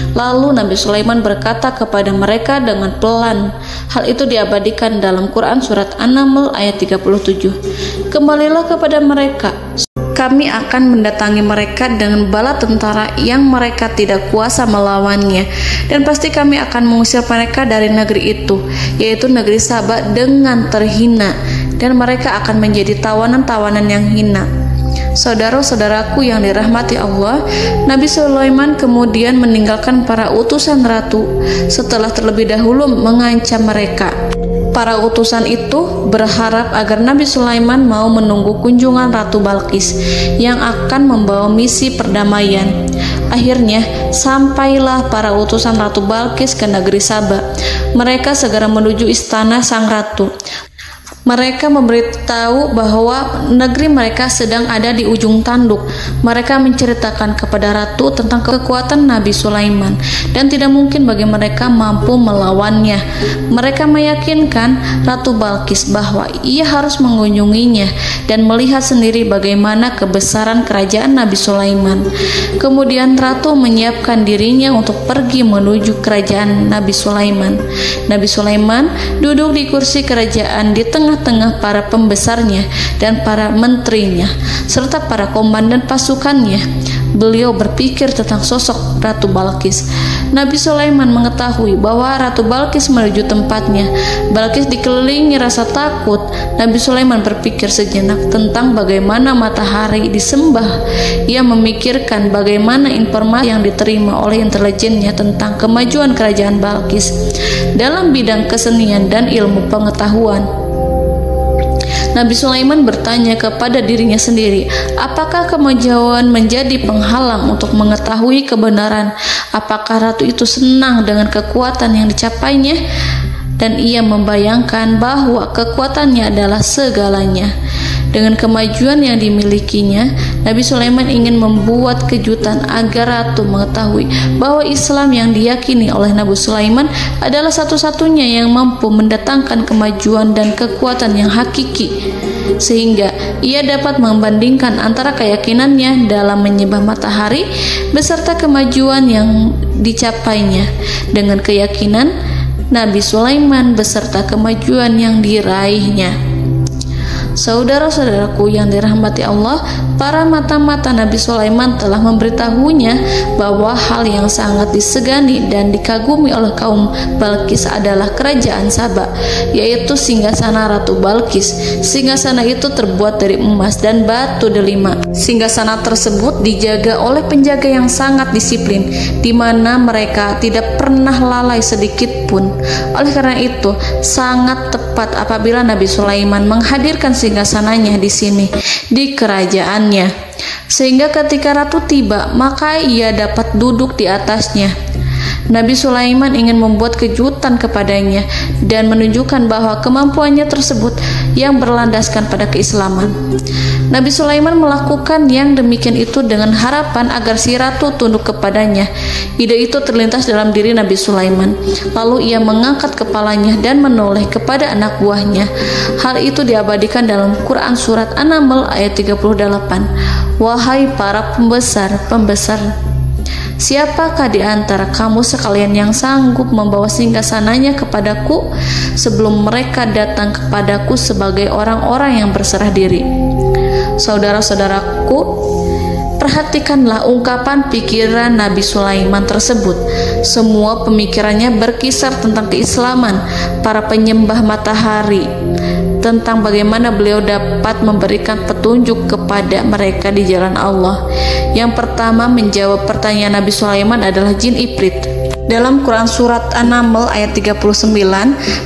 Lalu Nabi Sulaiman berkata kepada mereka dengan pelan. Hal itu diabadikan dalam Quran surat An-Naml ayat 37. "Kembalilah kepada mereka. Kami akan mendatangi mereka dengan bala tentara yang mereka tidak kuasa melawannya, dan pasti kami akan mengusir mereka dari negeri itu, yaitu negeri Saba, dengan terhina, dan mereka akan menjadi tawanan-tawanan yang hina." Saudara-saudaraku yang dirahmati Allah, Nabi Sulaiman kemudian meninggalkan para utusan ratu setelah terlebih dahulu mengancam mereka. Para utusan itu berharap agar Nabi Sulaiman mau menunggu kunjungan Ratu Balqis yang akan membawa misi perdamaian. Akhirnya sampailah para utusan Ratu Balqis ke negeri Saba. Mereka segera menuju istana sang ratu. Mereka memberitahu bahwa negeri mereka sedang ada di ujung tanduk. Mereka menceritakan kepada ratu tentang kekuatan Nabi Sulaiman dan tidak mungkin bagi mereka mampu melawannya. Mereka meyakinkan Ratu Balqis bahwa ia harus mengunjunginya dan melihat sendiri bagaimana kebesaran kerajaan Nabi Sulaiman. Kemudian ratu menyiapkan dirinya untuk pergi menuju kerajaan Nabi Sulaiman. Nabi Sulaiman duduk di kursi kerajaan di tengah-tengah para pembesarnya dan para menterinya serta para komandan pasukannya. Beliau berpikir tentang sosok Ratu Balqis. Nabi Sulaiman mengetahui bahwa Ratu Balqis menuju tempatnya. Balqis dikelilingi rasa takut. Nabi Sulaiman berpikir sejenak tentang bagaimana matahari disembah. Ia memikirkan bagaimana informasi yang diterima oleh intelijennya tentang kemajuan kerajaan Balqis dalam bidang kesenian dan ilmu pengetahuan. Nabi Sulaiman bertanya kepada dirinya sendiri, apakah kemajuan menjadi penghalang untuk mengetahui kebenaran? Apakah ratu itu senang dengan kekuatan yang dicapainya? Dan ia membayangkan bahwa kekuatannya adalah segalanya. Dengan kemajuan yang dimilikinya, Nabi Sulaiman ingin membuat kejutan agar ratu mengetahui bahwa Islam yang diyakini oleh Nabi Sulaiman adalah satu-satunya yang mampu mendatangkan kemajuan dan kekuatan yang hakiki, sehingga ia dapat membandingkan antara keyakinannya dalam menyembah matahari beserta kemajuan yang dicapainya dengan keyakinan Nabi Sulaiman beserta kemajuan yang diraihnya. Saudara-saudaraku yang dirahmati Allah, para mata-mata Nabi Sulaiman telah memberitahunya bahwa hal yang sangat disegani dan dikagumi oleh kaum Balkis adalah kerajaan Saba, yaitu singgasana Ratu Balkis. Singgasana itu terbuat dari emas dan batu delima. Singgasana tersebut dijaga oleh penjaga yang sangat disiplin, di mana mereka tidak pernah lalai sedikit pun. Oleh karena itu, sangat tepat apabila Nabi Sulaiman menghadirkan singgasananya di sini, di kerajaannya, sehingga ketika ratu tiba, maka ia dapat duduk di atasnya. Nabi Sulaiman ingin membuat kejutan kepadanya dan menunjukkan bahwa kemampuannya tersebut yang berlandaskan pada keislaman. Nabi Sulaiman melakukan yang demikian itu dengan harapan agar si ratu tunduk kepadanya. Ide itu terlintas dalam diri Nabi Sulaiman. Lalu ia mengangkat kepalanya dan menoleh kepada anak buahnya. Hal itu diabadikan dalam Quran surat An-Naml ayat 38. Wahai para pembesar, siapakah di antara kamu sekalian yang sanggup membawa singgasananya kepadaku sebelum mereka datang kepadaku sebagai orang-orang yang berserah diri? Saudara-saudaraku, perhatikanlah ungkapan pikiran Nabi Sulaiman tersebut. Semua pemikirannya berkisar tentang keislaman, para penyembah matahari, tentang bagaimana beliau dapat memberikan petunjuk kepada mereka di jalan Allah. Yang pertama menjawab pertanyaan Nabi Sulaiman adalah jin Ifrit. Dalam Quran surat An-Naml ayat 39,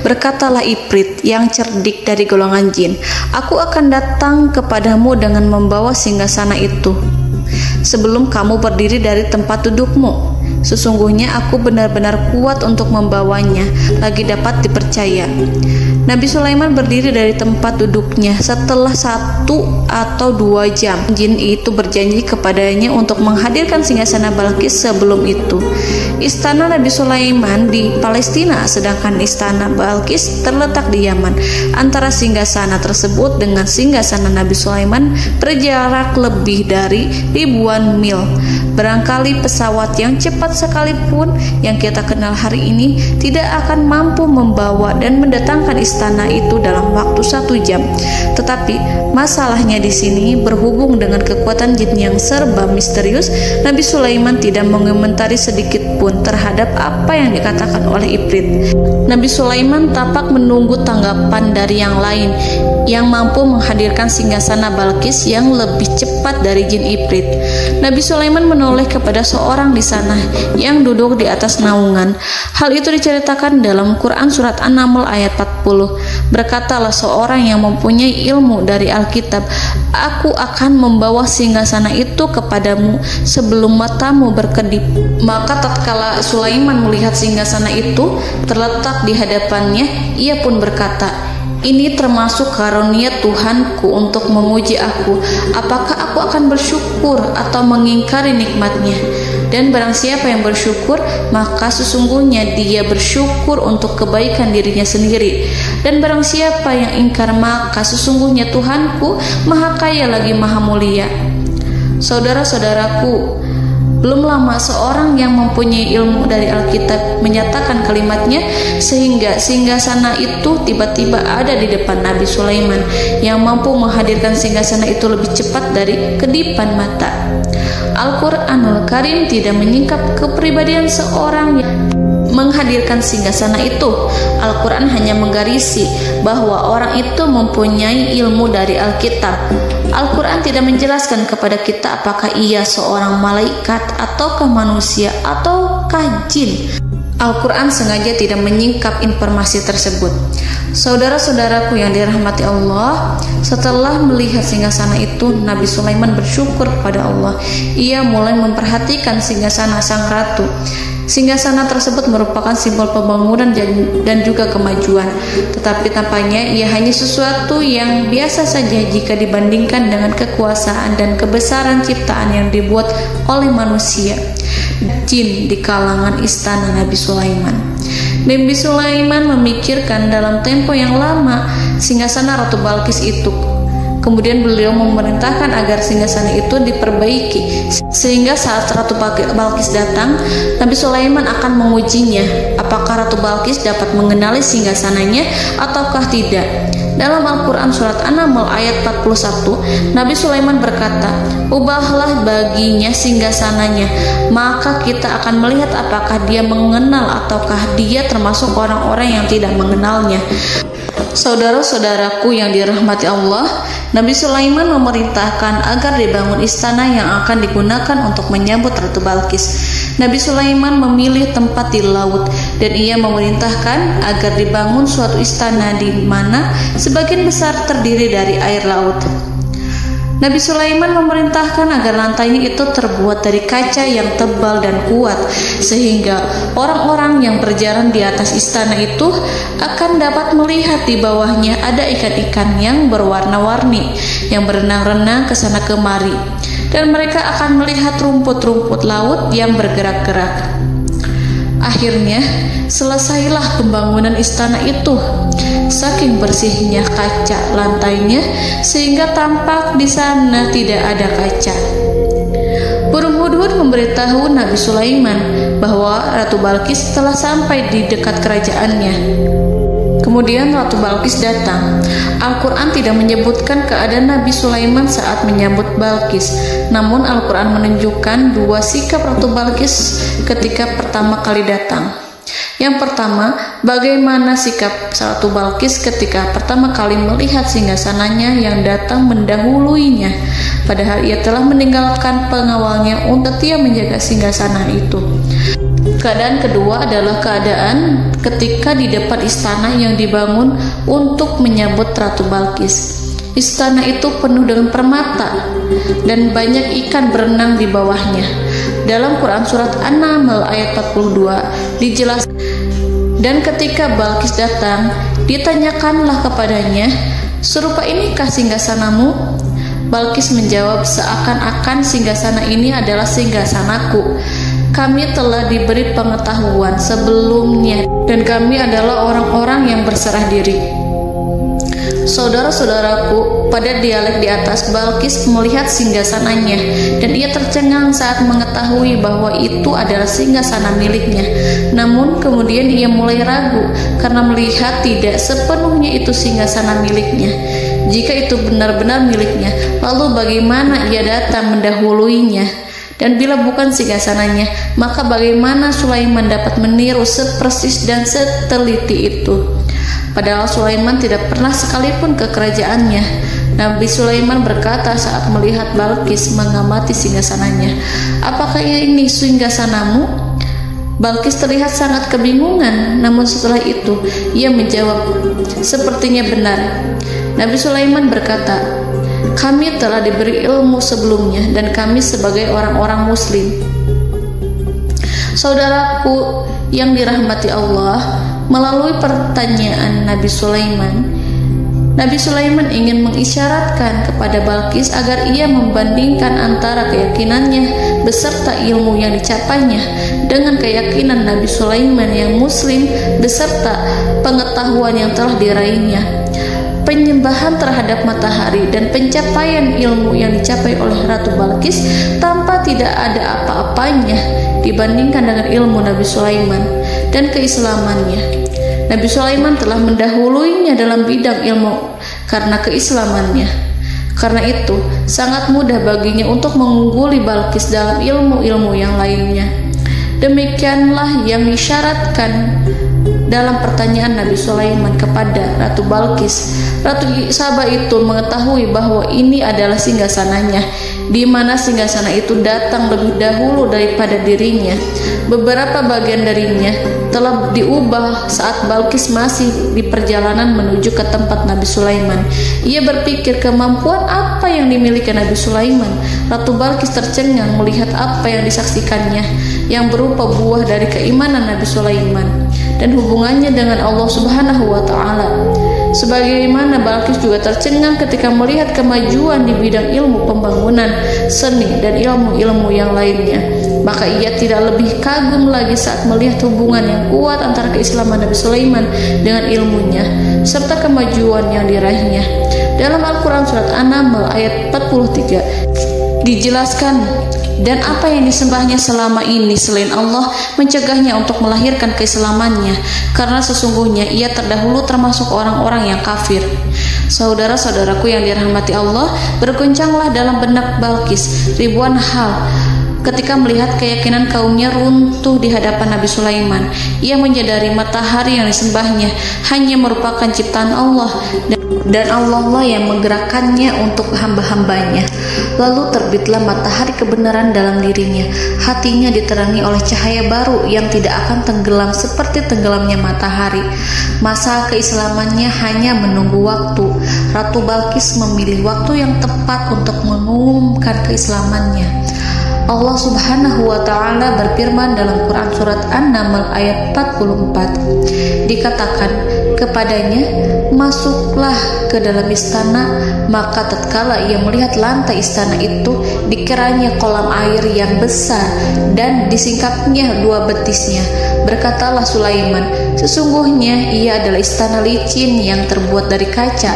berkatalah Ifrit yang cerdik dari golongan jin, aku akan datang kepadamu dengan membawa singgasana itu sebelum kamu berdiri dari tempat dudukmu. Sesungguhnya aku benar-benar kuat untuk membawanya, lagi dapat dipercaya. Nabi Sulaiman berdiri dari tempat duduknya setelah 1 atau 2 jam. Jin itu berjanji kepadanya untuk menghadirkan singgasana Balkis sebelum itu. Istana Nabi Sulaiman di Palestina, sedangkan istana Balkis terletak di Yaman. Antara singgasana tersebut dengan singgasana Nabi Sulaiman berjarak lebih dari ribuan mil. Barangkali pesawat yang cepat sekalipun yang kita kenal hari ini tidak akan mampu membawa dan mendatangkan istana itu dalam waktu 1 jam. Tetapi masalahnya di sini berhubung dengan kekuatan jin yang serba misterius. Nabi Sulaiman tidak mengomentari sedikit pun terhadap apa yang dikatakan oleh Ifrit. Nabi Sulaiman tampak menunggu tanggapan dari yang lain yang mampu menghadirkan singgasana Balkis yang lebih cepat dari jin Ifrit. Nabi Sulaiman menoleh kepada seorang di sana yang duduk di atas naungan. Hal itu diceritakan dalam Quran surat An-Naml ayat 40. Berkatalah seorang yang mempunyai ilmu dari Alkitab, aku akan membawa singgasana itu kepadamu sebelum matamu berkedip. Maka tatkala Sulaiman melihat singgasana itu terletak di hadapannya, ia pun berkata, ini termasuk karunia Tuhanku untuk menguji aku. Apakah aku akan bersyukur atau mengingkari nikmatnya? Dan barang siapa yang bersyukur, maka sesungguhnya dia bersyukur untuk kebaikan dirinya sendiri. Dan barang siapa yang ingkar, maka sesungguhnya Tuhanku maha kaya lagi maha mulia. Saudara-saudaraku, belum lama seorang yang mempunyai ilmu dari Alkitab menyatakan kalimatnya, sehingga singgasana itu tiba-tiba ada di depan Nabi Sulaiman yang mampu menghadirkan singgasana itu lebih cepat dari kedipan mata. Al-Quranul Karim tidak menyingkap kepribadian seorang yang menghadirkan singgasana itu. Al-Quran hanya menggarisi bahwa orang itu mempunyai ilmu dari Alkitab. Al-Quran tidak menjelaskan kepada kita apakah ia seorang malaikat ataukah manusia ataukah jin. Al-Quran sengaja tidak menyingkap informasi tersebut. Saudara-saudaraku yang dirahmati Allah, setelah melihat singgasana itu, Nabi Sulaiman bersyukur kepada Allah. Ia mulai memperhatikan singgasana sang ratu. Singgasana tersebut merupakan simbol pembangunan dan juga kemajuan, tetapi tampaknya ia hanya sesuatu yang biasa saja jika dibandingkan dengan kekuasaan dan kebesaran ciptaan yang dibuat oleh manusia jin di kalangan istana Nabi Sulaiman. Nabi Sulaiman memikirkan dalam tempo yang lama singgasana Ratu Balkis itu. Kemudian beliau memerintahkan agar singgasana itu diperbaiki, sehingga saat Ratu Balkis datang, Nabi Sulaiman akan mengujinya apakah Ratu Balkis dapat mengenali singgasananya ataukah tidak. Dalam Al-Quran surat An-Naml ayat 41, Nabi Sulaiman berkata, "Ubahlah baginya singgasananya, maka kita akan melihat apakah dia mengenal ataukah dia termasuk orang-orang yang tidak mengenalnya." Saudara-saudaraku yang dirahmati Allah, Nabi Sulaiman memerintahkan agar dibangun istana yang akan digunakan untuk menyambut Ratu Balqis. Nabi Sulaiman memilih tempat di laut dan ia memerintahkan agar dibangun suatu istana di mana sebagian besar terdiri dari air laut. Nabi Sulaiman memerintahkan agar lantainya itu terbuat dari kaca yang tebal dan kuat, sehingga orang-orang yang berjalan di atas istana itu akan dapat melihat di bawahnya ada ikan-ikan yang berwarna-warni yang berenang-renang ke sana kemari, dan mereka akan melihat rumput-rumput laut yang bergerak-gerak. Akhirnya, selesailah pembangunan istana itu. Saking bersihnya kaca lantainya sehingga tampak di sana tidak ada kaca. Burung hudhud memberitahu Nabi Sulaiman bahwa Ratu Balqis telah sampai di dekat kerajaannya. Kemudian Ratu Balqis datang. Al-Quran tidak menyebutkan keadaan Nabi Sulaiman saat menyambut Balqis, namun Al-Quran menunjukkan dua sikap Ratu Balqis ketika pertama kali datang. Yang pertama, bagaimana sikap Ratu Balqis ketika pertama kali melihat singgasananya yang datang mendahuluinya, padahal ia telah meninggalkan pengawalnya untuk setia menjaga singgasana itu. Keadaan kedua adalah keadaan ketika di depan istana yang dibangun untuk menyambut Ratu Balqis. Istana itu penuh dengan permata dan banyak ikan berenang di bawahnya. Dalam Quran surat An-Naml ayat 42 dijelaskan, dan ketika Balqis datang, ditanyakanlah kepadanya, "Serupa inikah singgasanamu?" Balqis menjawab, "Seakan-akan singgasana ini adalah singgasanaku. Kami telah diberi pengetahuan sebelumnya dan kami adalah orang-orang yang berserah diri." Saudara-saudaraku, pada dialek di atas, Balqis melihat singgasananya dan ia tercengang saat mengetahui bahwa itu adalah singgasana miliknya. Namun kemudian ia mulai ragu karena melihat tidak sepenuhnya itu singgasana miliknya. Jika itu benar-benar miliknya, lalu bagaimana ia datang mendahuluinya? Dan bila bukan singgasananya, maka bagaimana Sulaiman dapat meniru sepersis dan seteliti itu? Padahal Sulaiman tidak pernah sekalipun ke kerajaannya. Nabi Sulaiman berkata saat melihat Balqis mengamati singgasananya, "Apakah ini singgasanamu?" Balqis terlihat sangat kebingungan, namun setelah itu ia menjawab, "Sepertinya benar." Nabi Sulaiman berkata, "Kami telah diberi ilmu sebelumnya dan kami sebagai orang-orang muslim." Saudaraku yang dirahmati Allah, melalui pertanyaan Nabi Sulaiman ingin mengisyaratkan kepada Balqis agar ia membandingkan antara keyakinannya beserta ilmu yang dicapainya dengan keyakinan Nabi Sulaiman yang muslim beserta pengetahuan yang telah diraihnya. Penyembahan terhadap matahari dan pencapaian ilmu yang dicapai oleh Ratu Balqis tanpa tidak ada apa-apanya dibandingkan dengan ilmu Nabi Sulaiman dan keislamannya. Nabi Sulaiman telah mendahuluinya dalam bidang ilmu karena keislamannya. Karena itu, sangat mudah baginya untuk mengungguli Balqis dalam ilmu-ilmu yang lainnya. Demikianlah yang disyaratkan dalam pertanyaan Nabi Sulaiman kepada Ratu Balqis. Ratu Saba itu mengetahui bahwa ini adalah singgasananya, di mana singgasana itu datang lebih dahulu daripada dirinya. Beberapa bagian darinya telah diubah saat Balqis masih di perjalanan menuju ke tempat Nabi Sulaiman. Ia berpikir kemampuan apa yang dimiliki Nabi Sulaiman. Ratu Balqis tercengang melihat apa yang disaksikannya, yang berupa buah dari keimanan Nabi Sulaiman dan hubungannya dengan Allah Subhanahu wa Ta'ala. Sebagaimana Balqis juga tercengang ketika melihat kemajuan di bidang ilmu pembangunan, seni, dan ilmu-ilmu yang lainnya. Maka ia tidak lebih kagum lagi saat melihat hubungan yang kuat antara keislaman Nabi Sulaiman dengan ilmunya, serta kemajuan yang diraihnya. Dalam Al-Quran surat An-Naml ayat 43 dijelaskan Dan apa yang disembahnya selama ini selain Allah mencegahnya untuk melahirkan keislamannya, karena sesungguhnya ia terdahulu termasuk orang-orang yang kafir. Saudara-saudaraku yang dirahmati Allah, bergoncanglah dalam benak Balqis ribuan hal ketika melihat keyakinan kaumnya runtuh di hadapan Nabi Sulaiman. Ia menyadari matahari yang disembahnya hanya merupakan ciptaan Allah, dan Allah lah yang menggerakkannya untuk hamba-hambanya. Lalu terbitlah matahari kebenaran dalam dirinya. Hatinya diterangi oleh cahaya baru yang tidak akan tenggelam seperti tenggelamnya matahari. Masa keislamannya hanya menunggu waktu. Ratu Balqis memilih waktu yang tepat untuk mengumumkan keislamannya. Allah Subhanahu wa Ta'ala berfirman dalam Quran Surat An-Naml ayat 44. Dikatakan kepadanya, masuklah ke dalam istana. Maka tatkala ia melihat lantai istana itu, dikiranya kolam air yang besar dan disingkapnya dua betisnya. Berkatalah Sulaiman, sesungguhnya ia adalah istana licin yang terbuat dari kaca.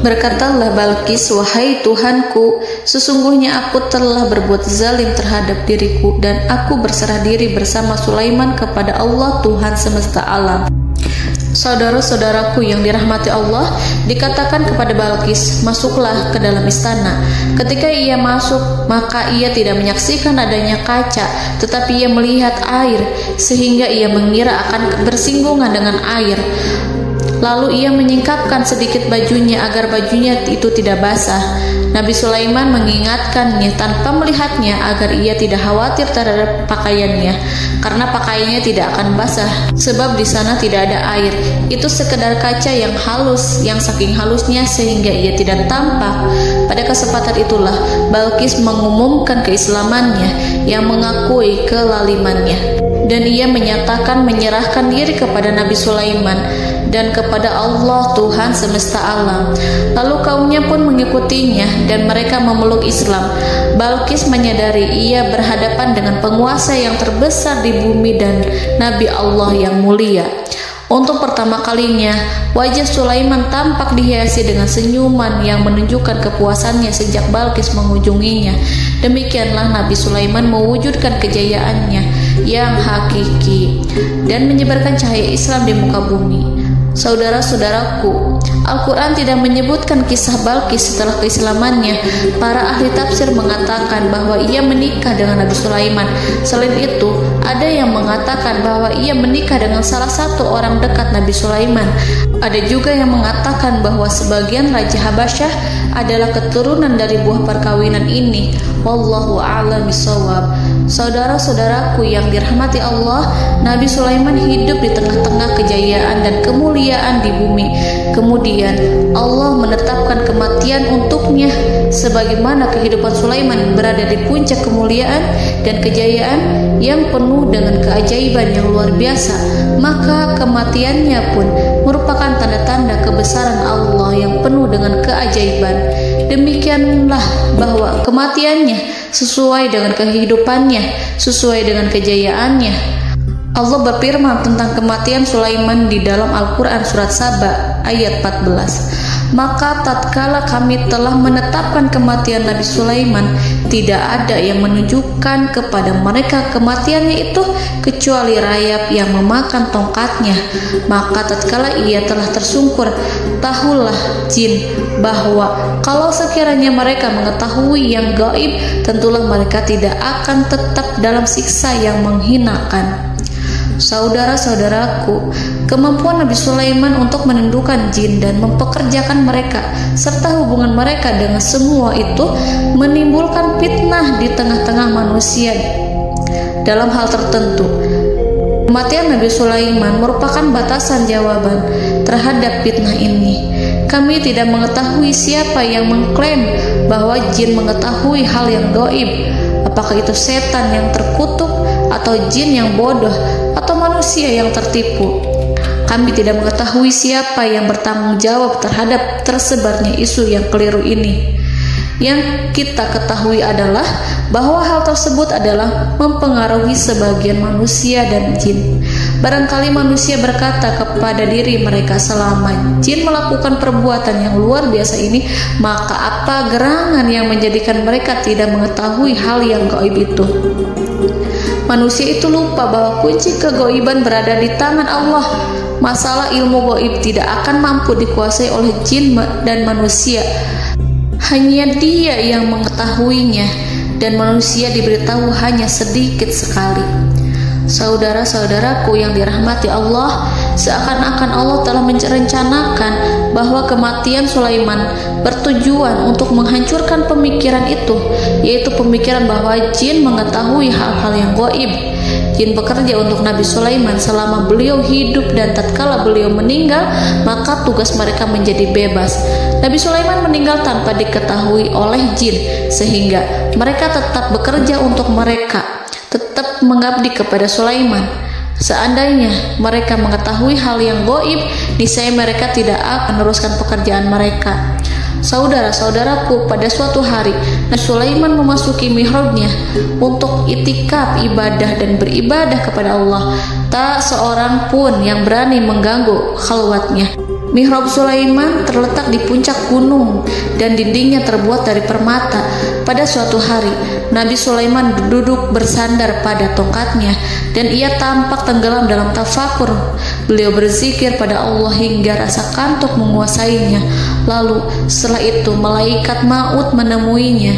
Berkatalah Balqis, wahai Tuhanku, sesungguhnya aku telah berbuat zalim terhadap diriku, dan aku berserah diri bersama Sulaiman kepada Allah Tuhan semesta alam. Saudara-saudaraku yang dirahmati Allah, dikatakan kepada Balqis, masuklah ke dalam istana. Ketika ia masuk, maka ia tidak menyaksikan adanya kaca, tetapi ia melihat air, sehingga ia mengira akan bersinggungan dengan air. Lalu ia menyingkapkan sedikit bajunya agar bajunya itu tidak basah. Nabi Sulaiman mengingatkannya tanpa melihatnya agar ia tidak khawatir terhadap pakaiannya, karena pakaiannya tidak akan basah, sebab di sana tidak ada air. Itu sekedar kaca yang halus, yang saking halusnya sehingga ia tidak tampak. Pada kesempatan itulah Balqis mengumumkan keislamannya yang mengakui kelalimannya, dan ia menyatakan menyerahkan diri kepada Nabi Sulaiman dan kepada Allah Tuhan semesta alam. Lalu kaumnya pun mengikutinya dan mereka memeluk Islam. Balqis menyadari ia berhadapan dengan penguasa yang terbesar di bumi dan Nabi Allah yang mulia. Untuk pertama kalinya, wajah Sulaiman tampak dihiasi dengan senyuman yang menunjukkan kepuasannya sejak Balqis mengunjunginya. Demikianlah Nabi Sulaiman mewujudkan kejayaannya yang hakiki dan menyebarkan cahaya Islam di muka bumi. Saudara-saudaraku, Al-Quran tidak menyebutkan kisah Balqis setelah keislamannya. Para ahli tafsir mengatakan bahwa ia menikah dengan Nabi Sulaiman. Selain itu, ada yang mengatakan bahwa ia menikah dengan salah satu orang dekat Nabi Sulaiman. Ada juga yang mengatakan bahwa sebagian Raja Habasyah adalah keturunan dari buah perkawinan ini. Wallahu a'lam bishawab. Saudara-saudaraku yang dirahmati Allah, Nabi Sulaiman hidup di tengah-tengah kejayaan dan kemuliaan di bumi. Kemudian Allah menetapkan kematian untuknya, sebagaimana kehidupan Sulaiman berada di puncak kemuliaan dan kejayaan yang penuh dengan keajaiban yang luar biasa. Maka kematiannya pun merupakan tanda-tanda kebesaran Allah yang penuh dengan keajaiban. Demikianlah bahwa kematiannya sesuai dengan kehidupannya, sesuai dengan kejayaannya. Allah berfirman tentang kematian Sulaiman di dalam Al-Quran Surat Saba ayat 14. Maka tatkala kami telah menetapkan kematian Nabi Sulaiman, tidak ada yang menunjukkan kepada mereka kematiannya itu kecuali rayap yang memakan tongkatnya. Maka tatkala ia telah tersungkur, tahulah jin bahwa kalau sekiranya mereka mengetahui yang gaib, tentulah mereka tidak akan tetap dalam siksa yang menghinakan. Saudara-saudaraku, kemampuan Nabi Sulaiman untuk menundukkan jin dan mempekerjakan mereka serta hubungan mereka dengan semua itu menimbulkan fitnah di tengah-tengah manusia dalam hal tertentu. Kematian Nabi Sulaiman merupakan batasan jawaban terhadap fitnah ini. Kami tidak mengetahui siapa yang mengklaim bahwa jin mengetahui hal yang gaib. Apakah itu setan yang terkutuk, atau jin yang bodoh, atau manusia yang tertipu? Kami tidak mengetahui siapa yang bertanggung jawab terhadap tersebarnya isu yang keliru ini. Yang kita ketahui adalah bahwa hal tersebut adalah mempengaruhi sebagian manusia dan jin. Barangkali manusia berkata kepada diri mereka, selama jin melakukan perbuatan yang luar biasa ini, maka apa gerangan yang menjadikan mereka tidak mengetahui hal yang gaib itu? Manusia itu lupa bahwa kunci kegaiban berada di tangan Allah. Masalah ilmu gaib tidak akan mampu dikuasai oleh jin dan manusia. Hanya Dia yang mengetahuinya, dan manusia diberitahu hanya sedikit sekali. Saudara-saudaraku yang dirahmati Allah, seakan-akan Allah telah merencanakan bahwa kematian Sulaiman bertujuan untuk menghancurkan pemikiran itu, yaitu pemikiran bahwa jin mengetahui hal-hal yang gaib. Jin bekerja untuk Nabi Sulaiman selama beliau hidup, dan tatkala beliau meninggal, maka tugas mereka menjadi bebas. Nabi Sulaiman meninggal tanpa diketahui oleh jin, sehingga mereka tetap bekerja untuk mereka, tetap mengabdi kepada Sulaiman. Seandainya mereka mengetahui hal yang gaib, niscaya mereka tidak akan meneruskan pekerjaan mereka. Saudara-saudaraku, pada suatu hari Nabi Sulaiman memasuki mihrabnya untuk itikaf ibadah dan beribadah kepada Allah. Tak seorang pun yang berani mengganggu khalwatnya. Mihrab Sulaiman terletak di puncak gunung dan dindingnya terbuat dari permata. Pada suatu hari, Nabi Sulaiman duduk bersandar pada tongkatnya dan ia tampak tenggelam dalam tafakur. Beliau berzikir pada Allah hingga rasa kantuk menguasainya. Lalu setelah itu malaikat maut menemuinya.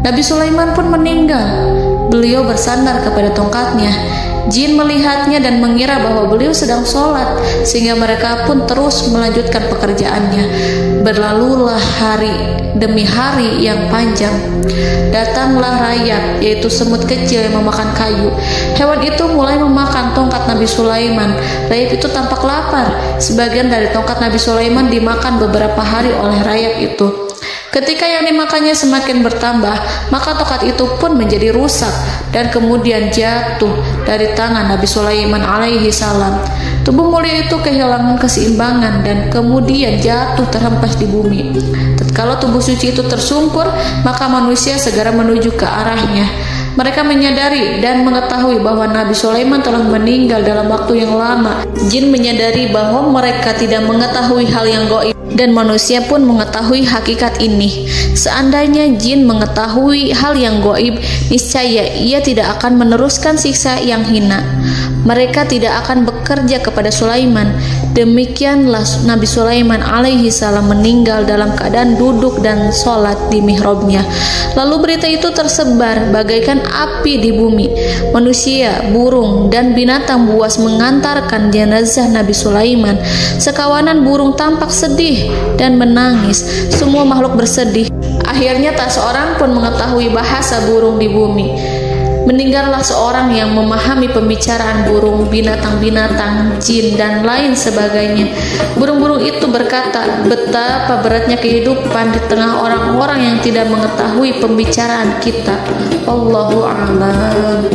Nabi Sulaiman pun meninggal. Beliau bersandar kepada tongkatnya. Jin melihatnya dan mengira bahwa beliau sedang sholat, sehingga mereka pun terus melanjutkan pekerjaannya. Berlalulah hari demi hari yang panjang. Datanglah rayap, yaitu semut kecil yang memakan kayu. Hewan itu mulai memakan tongkat Nabi Sulaiman. Rayap itu tampak lapar. Sebagian dari tongkat Nabi Sulaiman dimakan beberapa hari oleh rayap itu. Ketika yang dimakannya semakin bertambah, maka tongkat itu pun menjadi rusak dan kemudian jatuh dari tangan Nabi Sulaiman alaihi salam. Tubuh mulia itu kehilangan keseimbangan dan kemudian jatuh terhempas di bumi. Tatkala tubuh suci itu tersungkur, maka manusia segera menuju ke arahnya. Mereka menyadari dan mengetahui bahwa Nabi Sulaiman telah meninggal dalam waktu yang lama. Jin menyadari bahwa mereka tidak mengetahui hal yang gaib, dan manusia pun mengetahui hakikat ini. Seandainya jin mengetahui hal yang gaib, niscaya ia tidak akan meneruskan siksa yang hina. Mereka tidak akan bekerja kepada Sulaiman. Demikianlah Nabi Sulaiman alaihi salam meninggal dalam keadaan duduk dan sholat di mihrabnya. Lalu berita itu tersebar bagaikan api di bumi. Manusia, burung, dan binatang buas mengantarkan jenazah Nabi Sulaiman. Sekawanan burung tampak sedih dan menangis. Semua makhluk bersedih. Akhirnya tak seorang pun mengetahui bahasa burung di bumi. Meninggallah seorang yang memahami pembicaraan burung, binatang-binatang, jin, dan lain sebagainya. Burung-burung itu berkata, betapa beratnya kehidupan di tengah orang-orang yang tidak mengetahui pembicaraan kita. Wallahu a'lam.